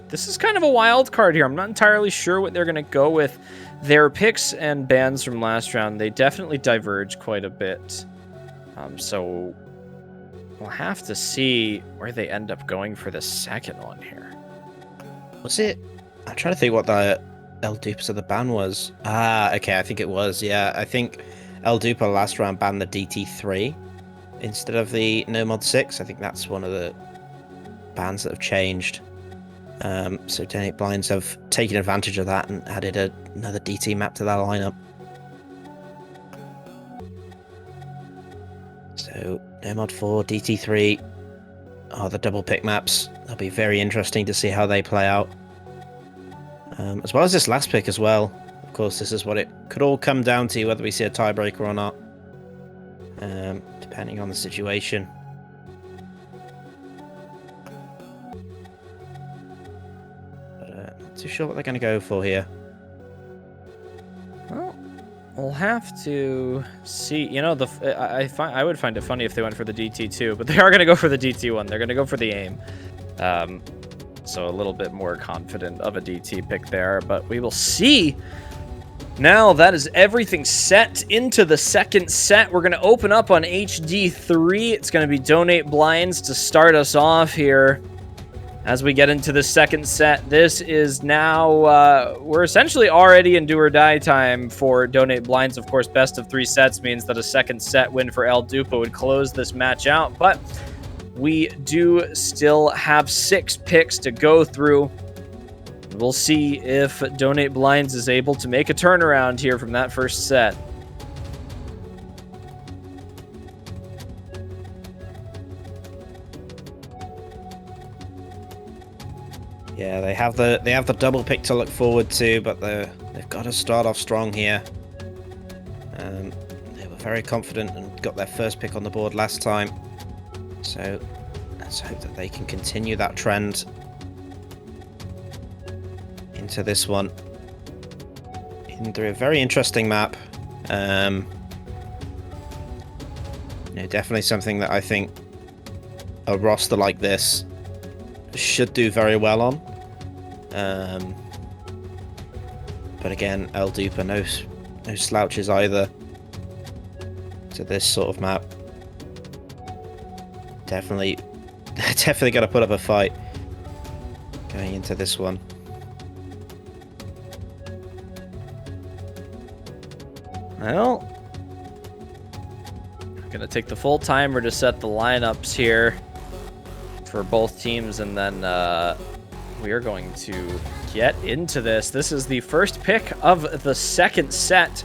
this is kind of a wild card here. I'm not entirely sure what they're going to go with. Their picks and bans from last round, they definitely diverge quite a bit. So we'll have to see where they end up going for the second one here. Was it? I'm trying to think what the El Dupa's of the ban was. Ah, okay, I think it was. Yeah, I think El Dupa last round banned the DT3 instead of the No Mod 6. I think that's one of the bans that have changed. So Donate Blinds have taken advantage of that and added another DT map to their lineup. So No Mod 4, DT3 are the double pick maps. They'll be very interesting to see how they play out. As well as this last pick as well. Of course, this is what it could all come down to, whether we see a tiebreaker or not. Depending on the situation. But not too sure what they're going to go for here. Well, we'll have to see. You know, I would find it funny if they went for the DT2, but they are going to go for the DT1. They're going to go for the aim. So a little bit more confident of a DT pick there, but we will see. Now that is everything set into the second set. We're going to open up on HD3. It's going to be Donate Blinds to start us off here. As we get into the second set, this is now, we're essentially already in do or die time for Donate Blinds. Of course, best of 3 sets means that a second set win for El Dupa would close this match out, but we do still have 6 picks to go through. We'll see if Donate Blinds is able to make a turnaround here from that first set. Yeah, they have the double pick to look forward to, but they've got to start off strong here. very confident and got their first pick on the board last time. So let's hope that they can continue that trend into this one. Into a very interesting map. Definitely something that I think a roster like this should do very well on. But again, El Dupa, no slouches either to this sort of map. Definitely got to put up a fight going into this one. Well, I'm gonna take the full timer to set the lineups here for both teams, and then we are going to get into this. This is the first pick of the second set,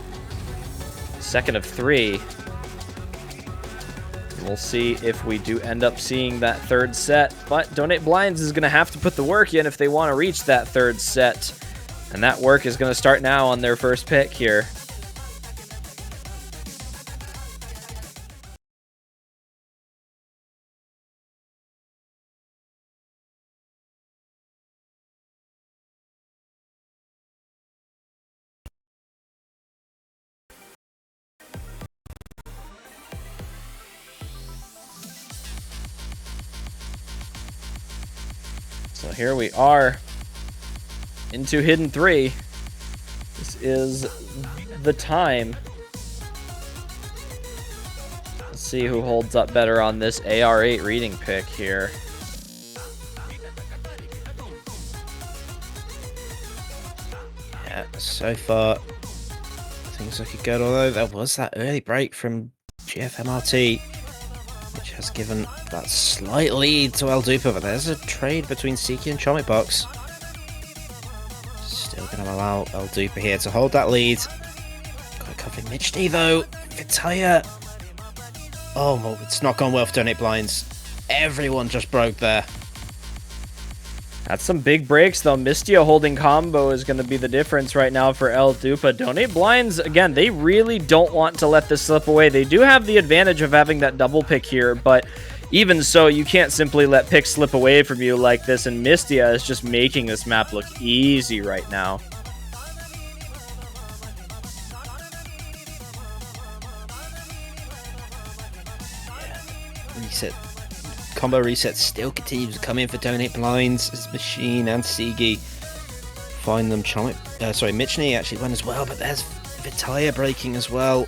second of 3. We'll see if we do end up seeing that third set, but Donate Blinds is gonna have to put the work in if they want to reach that third set, and that work is gonna start now on their first pick here. So here we are into Hidden 3. This is the time. Let's see who holds up better on this AR8 reading pick here. Yeah, so far things looking good, although there was that early break from GFMRT, which has given that slight lead to El Dupa, but there's a trade between Siki and Chomit Box. Still going to allow El Dupa here to hold that lead. Got a couple of Michny though. Vitaya. Oh, well, it's not gone well for Donate Blinds. Everyone just broke there. That's some big breaks, though. Mistia holding combo is going to be the difference right now for El Dupa. Donate Blinds, again, they really don't want to let this slip away. They do have the advantage of having that double pick here, but even so, you can't simply let picks slip away from you like this, and Mistia is just making this map look easy right now. Reset. Combo reset still continues to come in for Donate Blinds as Machine and Sigi find them. Michny actually went as well, but there's Vitaya breaking as well.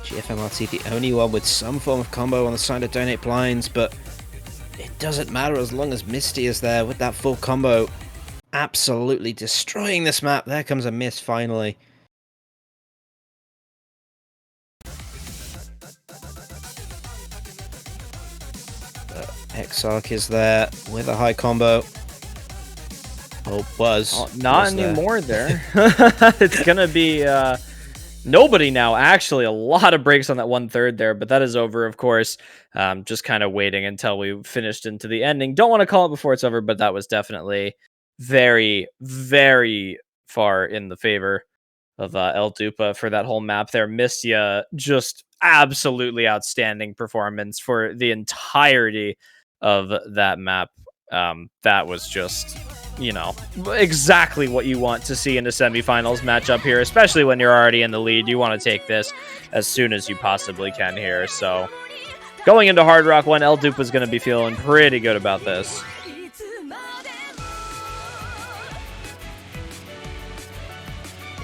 GFMRT the only one with some form of combo on the side of Donate Blinds, but it doesn't matter as long as Misty is there with that full combo, absolutely destroying this map. There comes a miss finally. Exarch is there with a high combo. Oh, not anymore there. It's gonna be nobody now. Actually, a lot of breaks on that 1/3 there, but that is over, of course. Just kind of waiting until we finished into the ending. Don't want to call it before it's over, but that was definitely very, very far in the favor of El Dupa for that whole map there. Mistia, just absolutely outstanding performance for the entirety of that map. That was just, exactly what you want to see in a semifinals matchup here, especially when you're already in the lead. You want to take this as soon as you possibly can here. So going into Hard Rock 1, El Dupa is going to be feeling pretty good about this.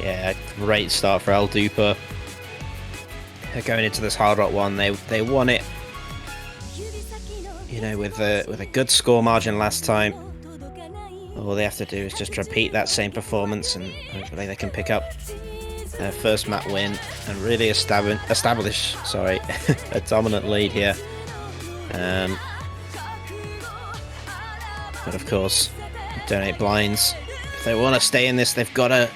Yeah, great start for El Dupa. Going into this Hard Rock 1, they won it, with a good score margin last time. All they have to do is just repeat that same performance, and hopefully they can pick up their first map win and really establish a dominant lead here. But of course, Donate Blinds, if they want to stay in this, they've got a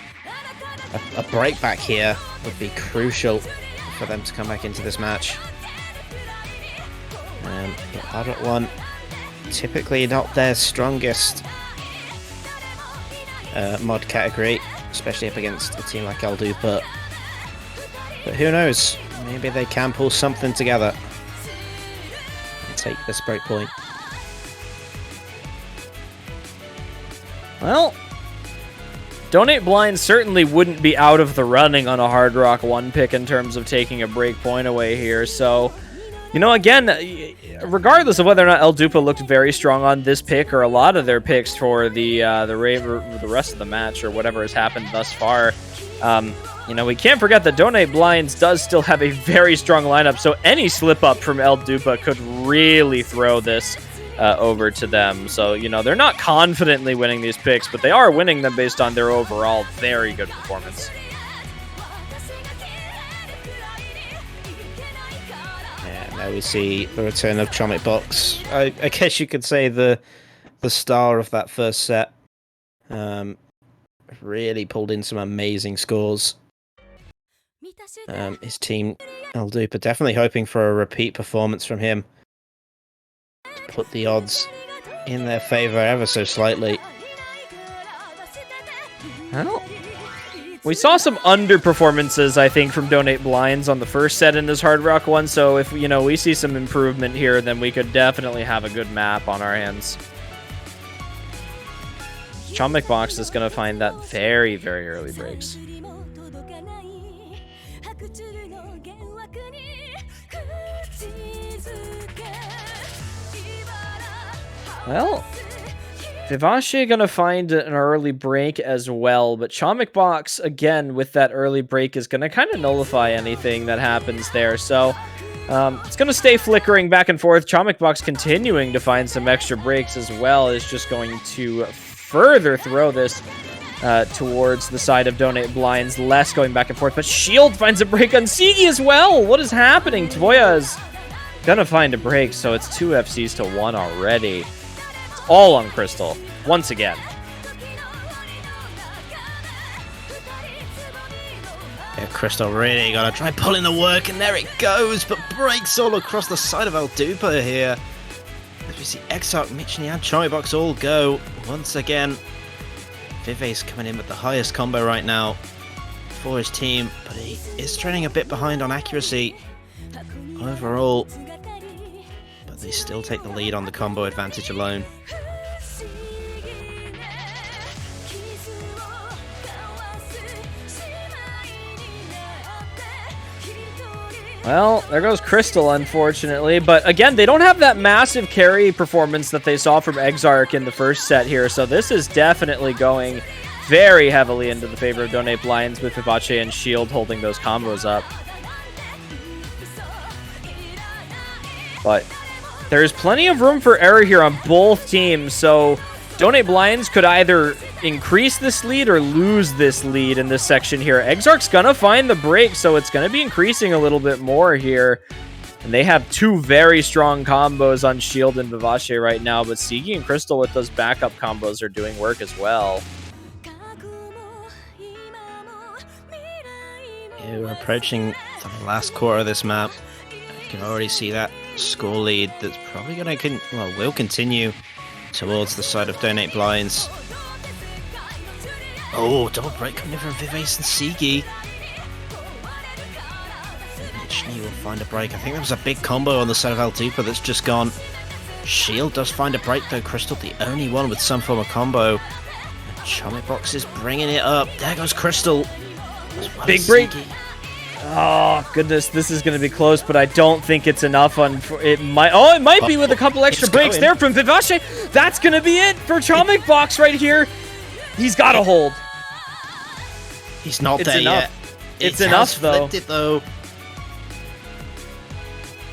break back here would be crucial for them to come back into this match. Hard Rock 1, typically not their strongest mod category, especially up against a team like El Dupa. But who knows? Maybe they can pull something together and take this break point. Well, Donate Blind certainly wouldn't be out of the running on a Hard Rock 1 pick in terms of taking a break point away here. So, you know, again, regardless of whether or not El Dupa looked very strong on this pick or a lot of their picks for the rest of the match or whatever has happened thus far, you know, we can't forget that Donate Blinds does still have a very strong lineup, so any slip up from El Dupa could really throw this over to them. So, you know, they're not confidently winning these picks, but they are winning them based on their overall very good performance. Yeah, now we see the return of Chomic Box. I guess you could say the star of that first set. Really pulled in some amazing scores. His team, El Dupa, definitely hoping for a repeat performance from him. Put the odds in their favor ever so slightly. Well, we saw some underperformances, I think, from Donate Blinds on the first set in this Hard Rock 1, so if, you know, we see some improvement here, then we could definitely have a good map on our hands. Chomic Box is going to find that very, very early breaks. Well, Vivace going to find an early break as well, but Chomic Box, again, with that early break, is going to kind of nullify anything that happens there. So it's going to stay flickering back and forth. Chomic Box continuing to find some extra breaks as well is just going to further throw this towards the side of Donate Blinds, less going back and forth. But Shield finds a break on Sigi as well. What is happening? Tvoya is going to find a break, so it's 2 FCs to 1 already. All on Crystal, once again. Yeah, Crystal really gotta try pulling the work, and there it goes, but breaks all across the side of El Dupa here. As we see Exarch, Michini, and Chomic Box all go once again. Vive's coming in with the highest combo right now for his team, but he is trailing a bit behind on accuracy overall. But they still take the lead on the combo advantage alone. Well, there goes Crystal, unfortunately. But again, they don't have that massive carry performance that they saw from Exarch in the first set here. So this is definitely going very heavily into the favor of Donate Blinds, with Vivace and Shield holding those combos up. But there's plenty of room for error here on both teams. So Donate Blinds could either increase this lead or lose this lead in this section here. Exarch's gonna find the break, so it's gonna be increasing a little bit more here. And they have 2 very strong combos on Shield and Vivace right now, but Sigi and Crystal with those backup combos are doing work as well. Yeah, we're approaching the last quarter of this map. You can already see that score lead that's probably gonna will continue towards the side of Donate Blinds. Oh, double break coming in from Vivace and Sigi. Michini will find a break. I think there was a big combo on the side of El Dupa that's just gone. Shield does find a break though. Crystal the only one with some form of combo. And Chomic Box is bringing it up. There goes Crystal. Big break. Oh goodness, this is going to be close, but I don't think it's enough. It might be with a couple extra breaks there from Vivace. That's going to be it for Chomic Box right here. He's got to hold. He's not there yet. It's enough though. It though.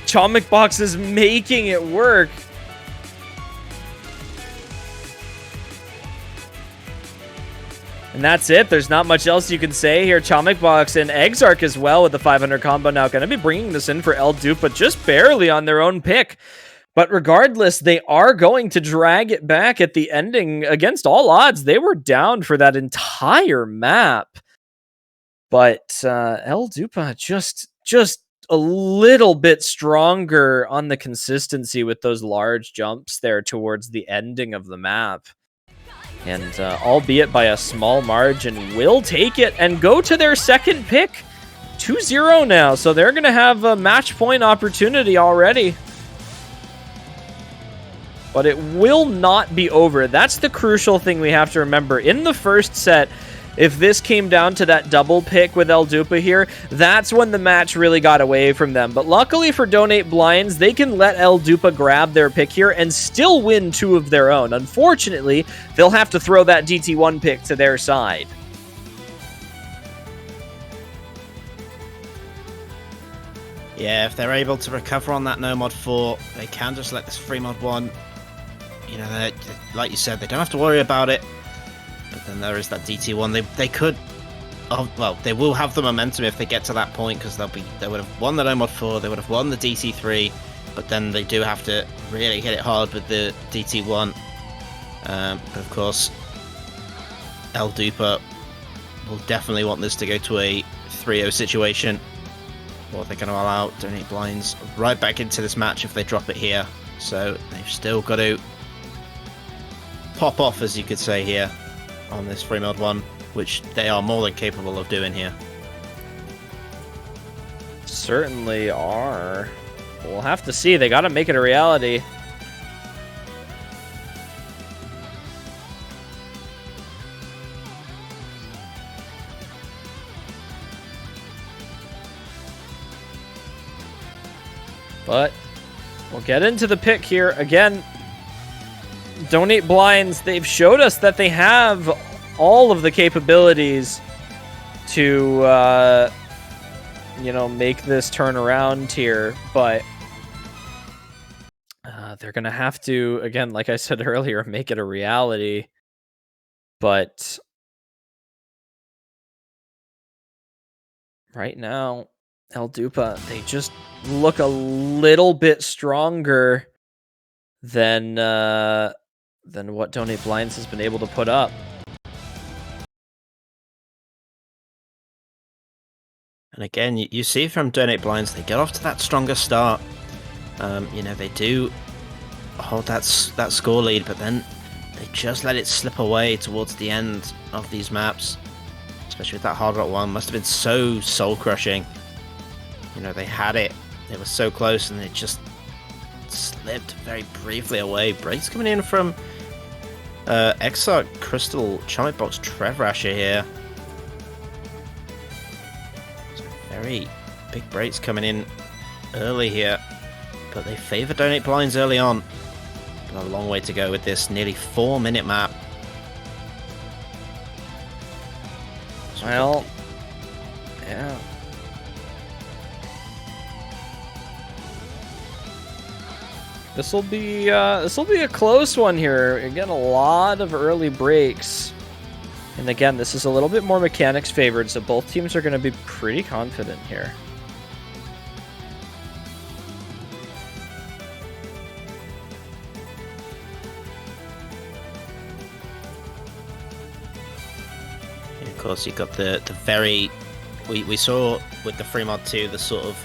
Chomic Box is making it work. And that's it. There's not much else you can say here. Chomic Box and Exarch as well with the 500 combo now going to be bringing this in for El Dupa just barely on their own pick. But regardless, they are going to drag it back at the ending against all odds. They were down for that entire map. But El Dupa just a little bit stronger on the consistency with those large jumps there towards the ending of the map. And albeit by a small margin, will take it and go to their second pick 2-0 now, so they're going to have a match point opportunity already. But it will not be over. That's the crucial thing we have to remember. In the first set, if this came down to that double pick with El Dupa here, that's when the match really got away from them. But luckily for Donate Blinds, they can let El Dupa grab their pick here and still win 2 of their own. Unfortunately, they'll have to throw that DT1 pick to their side. Yeah, if they're able to recover on that no mod 4, they can just let this free mod 1. You know, like you said, they don't have to worry about it. But then there is that DT1. They could, well, they will have the momentum if they get to that point, because they would have won the no mod 4, they would have won the DT3, but then they do have to really hit it hard with the DT1. But of course, El Dupa will definitely want this to go to a 3-0 situation. Or they're going to allow Donate Blinds right back into this match if they drop it here. So they've still got to pop off, as you could say here, on this free mod 1, which they are more than capable of doing here. Certainly are. We'll have to see. They got to make it a reality. But we'll get into the pick here. Again, Donate Blinds, they've showed us that they have all of the capabilities to, you know, make this turn around here. But they're going to have to, again, like I said earlier, make it a reality. But right now, El Dupa, they just look a little bit stronger than what Donate Blinds has been able to put up. And again, you see from Donate Blinds, they get off to that stronger start. You know, they do hold that score lead, but then they just let it slip away towards the end of these maps. Especially with that Hard Rock 1, must have been so soul-crushing. You know, they had it, they were so close, and it just slipped very briefly away. Breaks coming in from Exarch, Crystal, Charming Box, Trevrasher here. So very big breaks coming in early here, but they favour Donate Blinds early on. But a long way to go with this nearly 4-minute map. Well, yeah. This will be a close one here. Again, a lot of early breaks. And again, this is a little bit more mechanics favored, so both teams are going to be pretty confident here. And of course, you've got the very... We saw with the free mod 2 the sort of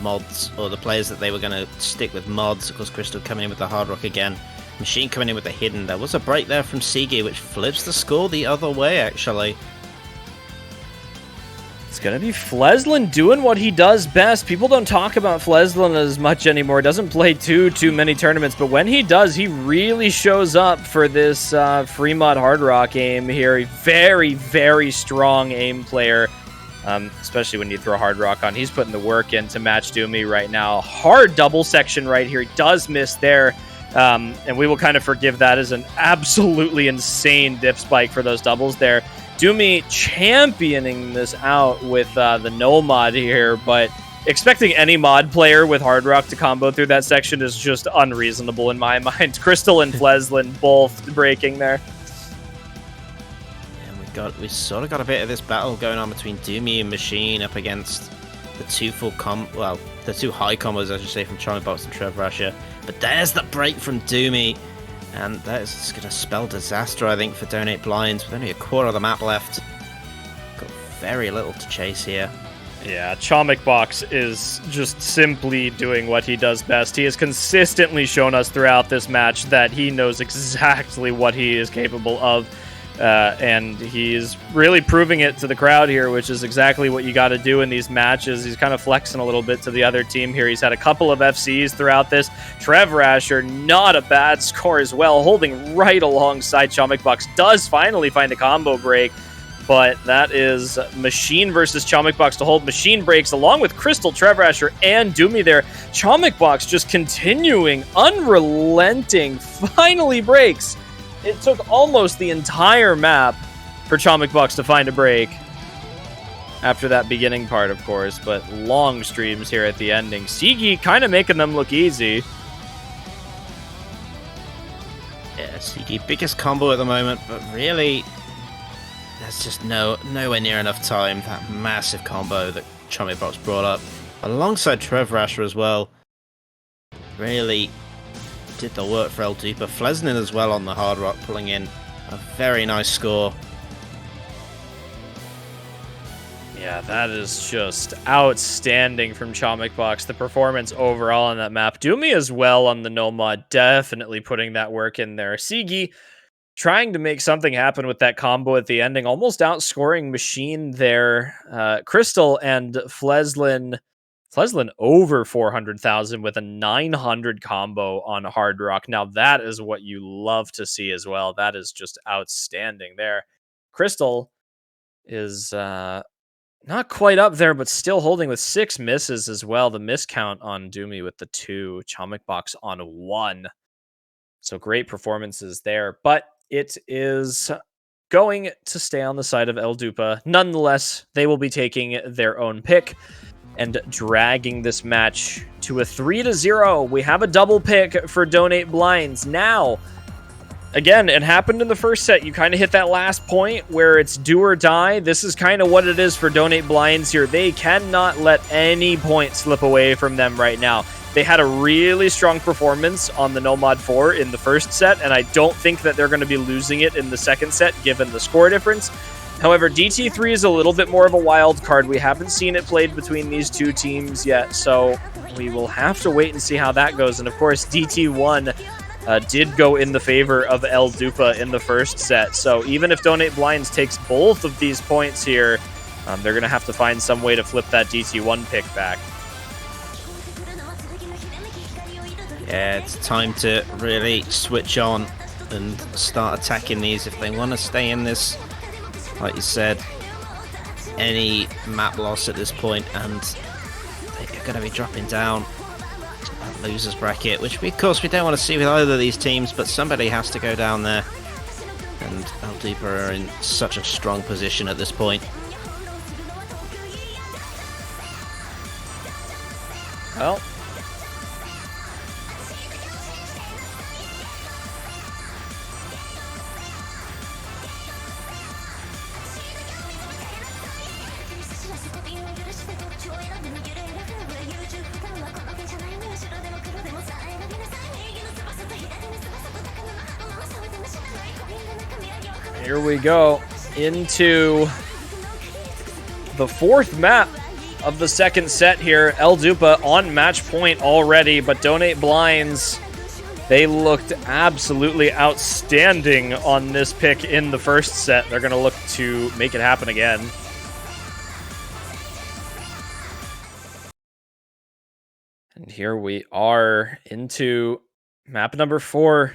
mods, or the players that they were going to stick with mods. Of course, Crystal coming in with the Hard Rock again, Machine coming in with the Hidden. There was a break there from Sigi, which flips the score the other way, actually. It's going to be Fleslin doing what he does best. People don't talk about Fleslin as much anymore. Doesn't play too many tournaments, but when he does, he really shows up for this free mod Hard Rock aim here. A very, very strong aim player. Especially when you throw Hard Rock on. He's putting the work in to match Doomy right now. Hard double section right here. He does miss there. And we will kind of forgive that as an absolutely insane diff spike for those doubles there. Doomy championing this out with the no mod here, but expecting any mod player with Hard Rock to combo through that section is just unreasonable in my mind. Crystal and Fleslin both breaking there. We sort of got a bit of this battle going on between Doomy and Machine up against the two the two high combos, I should say, from Charming Box and Trevrasher. But there's the break from Doomy, and that is going to spell disaster, I think, for Donate Blinds with only a quarter of the map left. Got very little to chase here. Yeah, Chomic Box is just simply doing what he does best. He has consistently shown us throughout this match that he knows exactly what he is capable of. And he's really proving it to the crowd here, which is exactly what you got to do in these matches. He's kind of flexing a little bit to the other team here. He's had a couple of FCs throughout this. Trev Rasher, not a bad score as well, holding right alongside Chomikbox. Does finally find a combo break, but that is Machine versus Chomikbox to hold Machine breaks along with Crystal, Trev Rasher, and Doomy there. Chomikbox just continuing, unrelenting, finally breaks. It took almost the entire map for Chomikbox to find a break after that beginning part, of course, but long streams here at the ending. Sigi kind of making them look easy. Yeah, Sigi, biggest combo at the moment, but really, there's just nowhere near enough time. That massive combo that Chomikbox brought up, alongside Trev Rasher as well, really did the work for El Dupa. Flesnin as well on the hard rock, pulling in a very nice score. Yeah, that is just outstanding from Chomikbox. The performance overall on that map. Doomy as well on the Nomad, definitely putting that work in there. Sigi trying to make something happen with that combo at the ending, almost outscoring Machine there. Crystal and Fleslin over 400,000 with a 900 combo on Hard Rock. Now that is what you love to see as well. That is just outstanding there. Crystal is not quite up there, but still holding with 6 misses as well. The miss count on Doomy with the 2, Chomikbox on 1. So great performances there, but it is going to stay on the side of El Dupa. Nonetheless, they will be taking their own pick and dragging this match to a 3-0. We have a double pick for Donate Blinds. Now, again, it happened in the first set. You kind of hit that last point where it's do or die. This is kind of what it is for Donate Blinds here. They cannot let any point slip away from them right now. They had a really strong performance on the Nomad 4 in the first set, and I don't think that they're going to be losing it in the second set given the score difference. However, DT3 is a little bit more of a wild card. We haven't seen it played between these two teams yet, so we will have to wait and see how that goes. And of course, DT1 did go in the favor of El Dupa in the first set. So even if Donate Blinds takes both of these points here, they're going to have to find some way to flip that DT1 pick back. Yeah, it's time to really switch on and start attacking these if they want to stay in this. Like you said, any map loss at this point, and they're going to be dropping down that losers bracket, which of course we don't want to see with either of these teams, but somebody has to go down there, and El Dupa are in such a strong position at this point. Well, here we go into the fourth map of the second set here. El Dupa on match point already, but Donate Blinds, they looked absolutely outstanding on this pick in the first set. They're going to look to make it happen again. And here we are into map number 4.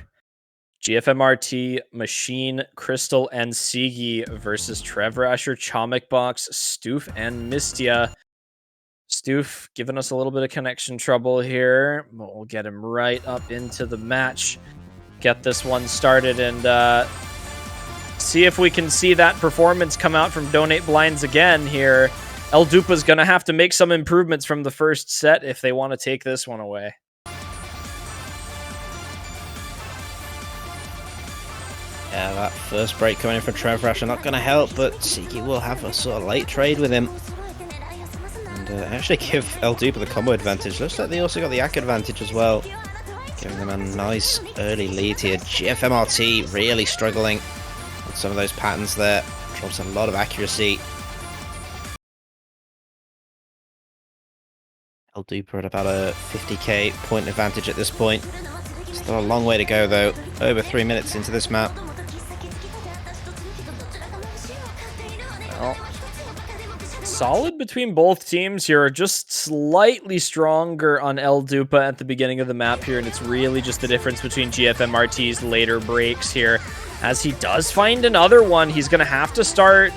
GFMRT, Machine, Crystal, and Sigi versus Trev Rasher, Chomikbox, Stoof, and Mistia. Stoof giving us a little bit of connection trouble here, but we'll get him right up into the match. Get this one started and see if we can see that performance come out from Donate Blinds again here. El Dupa's going to have to make some improvements from the first set if they want to take this one away. Yeah, that first break coming in from Trev Rasher not going to help, but Sigi will have a sort of late trade with him. And actually give El Dupa the combo advantage. Looks like they also got the Ak advantage as well, giving them a nice early lead here. GFMRT really struggling with some of those patterns there. Drops a lot of accuracy. El Dupa at about a 50k point advantage at this point. Still a long way to go though. Over 3 minutes into this map. solid between both teams here, just slightly stronger on El Dupa at the beginning of the map here, and it's really just the difference between GFMRT's later breaks here. As he does find another one, he's going to have to start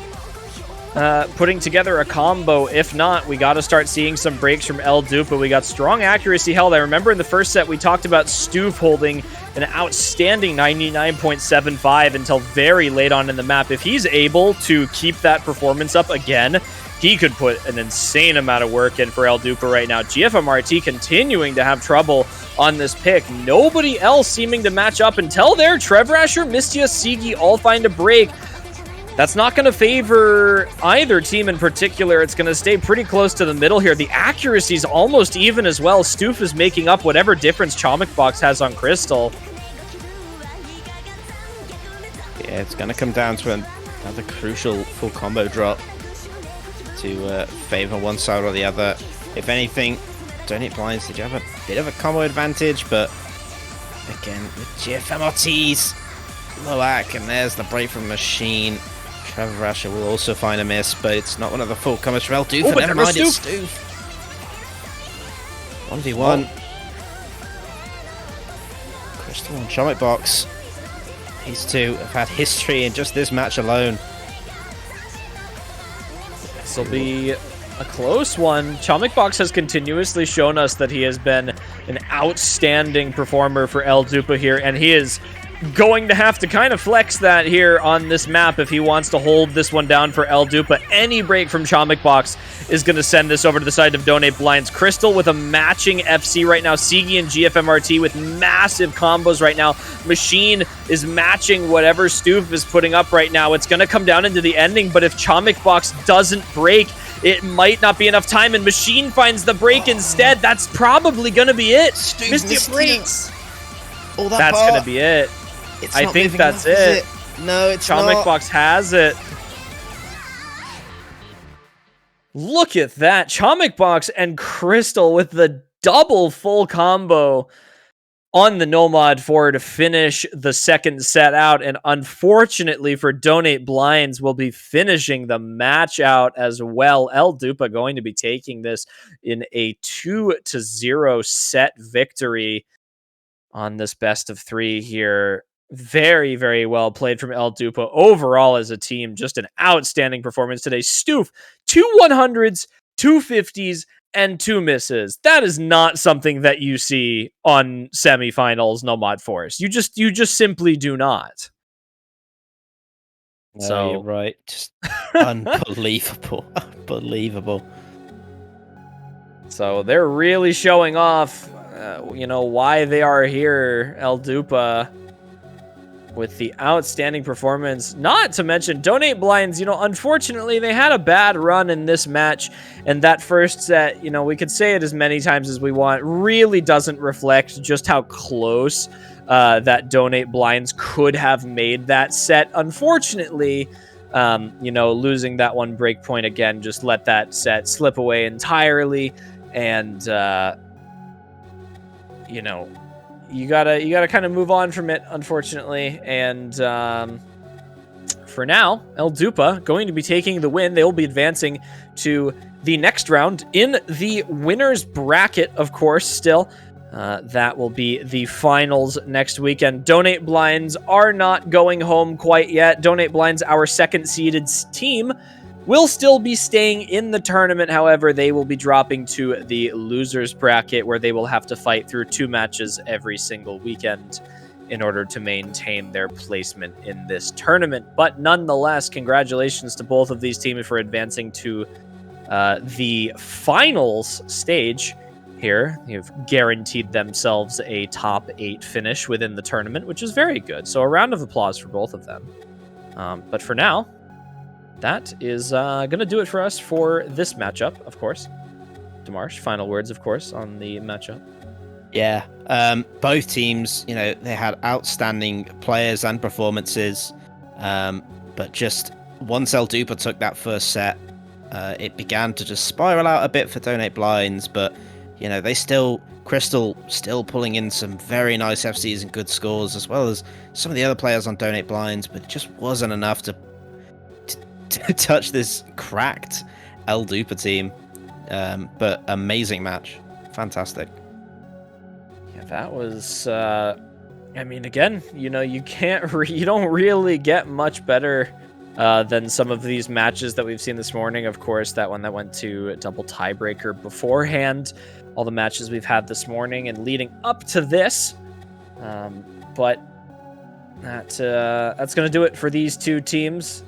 putting together a combo. If not, we got to start seeing some breaks from El Dupa. We got strong accuracy held. I remember in the first set we talked about Stoof holding an outstanding 99.75 until very late on in the map. If he's able to keep that performance up again, he could put an insane amount of work in for El Dupa right now. GFMRT continuing to have trouble on this pick. Nobody else seeming to match up until there. Trevrasher, Mistia, Sigi all find a break. That's not going to favor either team in particular. It's going to stay pretty close to the middle here. The accuracy is almost even as well. Stoof is making up whatever difference Chomicbox has on Crystal. Yeah, it's going to come down to another crucial full combo drop to favor one side or the other. If anything, Donate Blinds did have a bit of a combo advantage, but again, with GFMRT's Loak, and there's the break from Machine. Trevor Rasher will also find a miss, but it's not one of the full combos for El Dupa. Oh, but never mind, it's Stoof. 1v1. Crystal and Chomicbox. These two have had history in just this match alone. This will be a close one. Chomicbox has continuously shown us that he has been an outstanding performer for El Dupa here, and he is going to have to kind of flex that here on this map if he wants to hold this one down for El Dupa. Any break from Chomicbox is going to send this over to the side of Donate Blinds. Crystal with a matching FC right now. Sigi and GFMRT with massive combos right now. Machine is matching whatever Stoof is putting up right now. It's going to come down into the ending, but if Chomicbox doesn't break, it might not be enough time, and Machine finds the break instead. That's probably going to be it. Mistia breaks. That's going to be it. I think that's it. No, it's Chomicbox has it. Look at that. Chomicbox and Crystal with the double full combo on the Nomad 4 to finish the second set out. And unfortunately for Donate Blinds, we'll be finishing the match out as well. El Dupa going to be taking this in a 2-0 set victory on this best of 3 here. Very, very well played from El Dupa. Overall, as a team, just an outstanding performance today. Stoof, 2 100s, 2 50s, and 2 misses. That is not something that you see on semifinals Nomad Force. You just simply do not. No, So you're right. Just unbelievable. Unbelievable. So they're really showing off, why they are here, El Dupa, with the outstanding performance. Not to mention Donate Blinds, unfortunately they had a bad run in this match, and that first set, we could say it as many times as we want, really doesn't reflect just how close that Donate Blinds could have made that set. Unfortunately, losing that one break point again just let that set slip away entirely, and you gotta kind of move on from it, unfortunately. And for now, El Dupa going to be taking the win. They will be advancing to the next round in the winners bracket, of course. Still, that will be the finals next weekend. Donate Blinds are not going home quite yet. Donate Blinds, our second seeded team, will still be staying in the tournament. However, they will be dropping to the losers bracket, where they will have to fight through 2 matches every single weekend in order to maintain their placement in this tournament. But nonetheless, congratulations to both of these teams for advancing to the finals stage here. They've guaranteed themselves a top 8 finish within the tournament, which is very good. So a round of applause for both of them. But for now, that is going to do it for us for this matchup, of course. Demarsh, final words, of course, on the matchup. Yeah, both teams, they had outstanding players and performances, but just once El Dupa took that first set, it began to just spiral out a bit for Donate Blinds, but, Crystal still pulling in some very nice FCs and good scores, as well as some of the other players on Donate Blinds, but it just wasn't enough to touch this cracked El Dupa team. But amazing match. Fantastic. Yeah, that was. I mean, again, you know, you don't really get much better than some of these matches that we've seen this morning. Of course, that one that went to a double tiebreaker beforehand. All the matches we've had this morning and leading up to this. But that's going to do it for these two teams.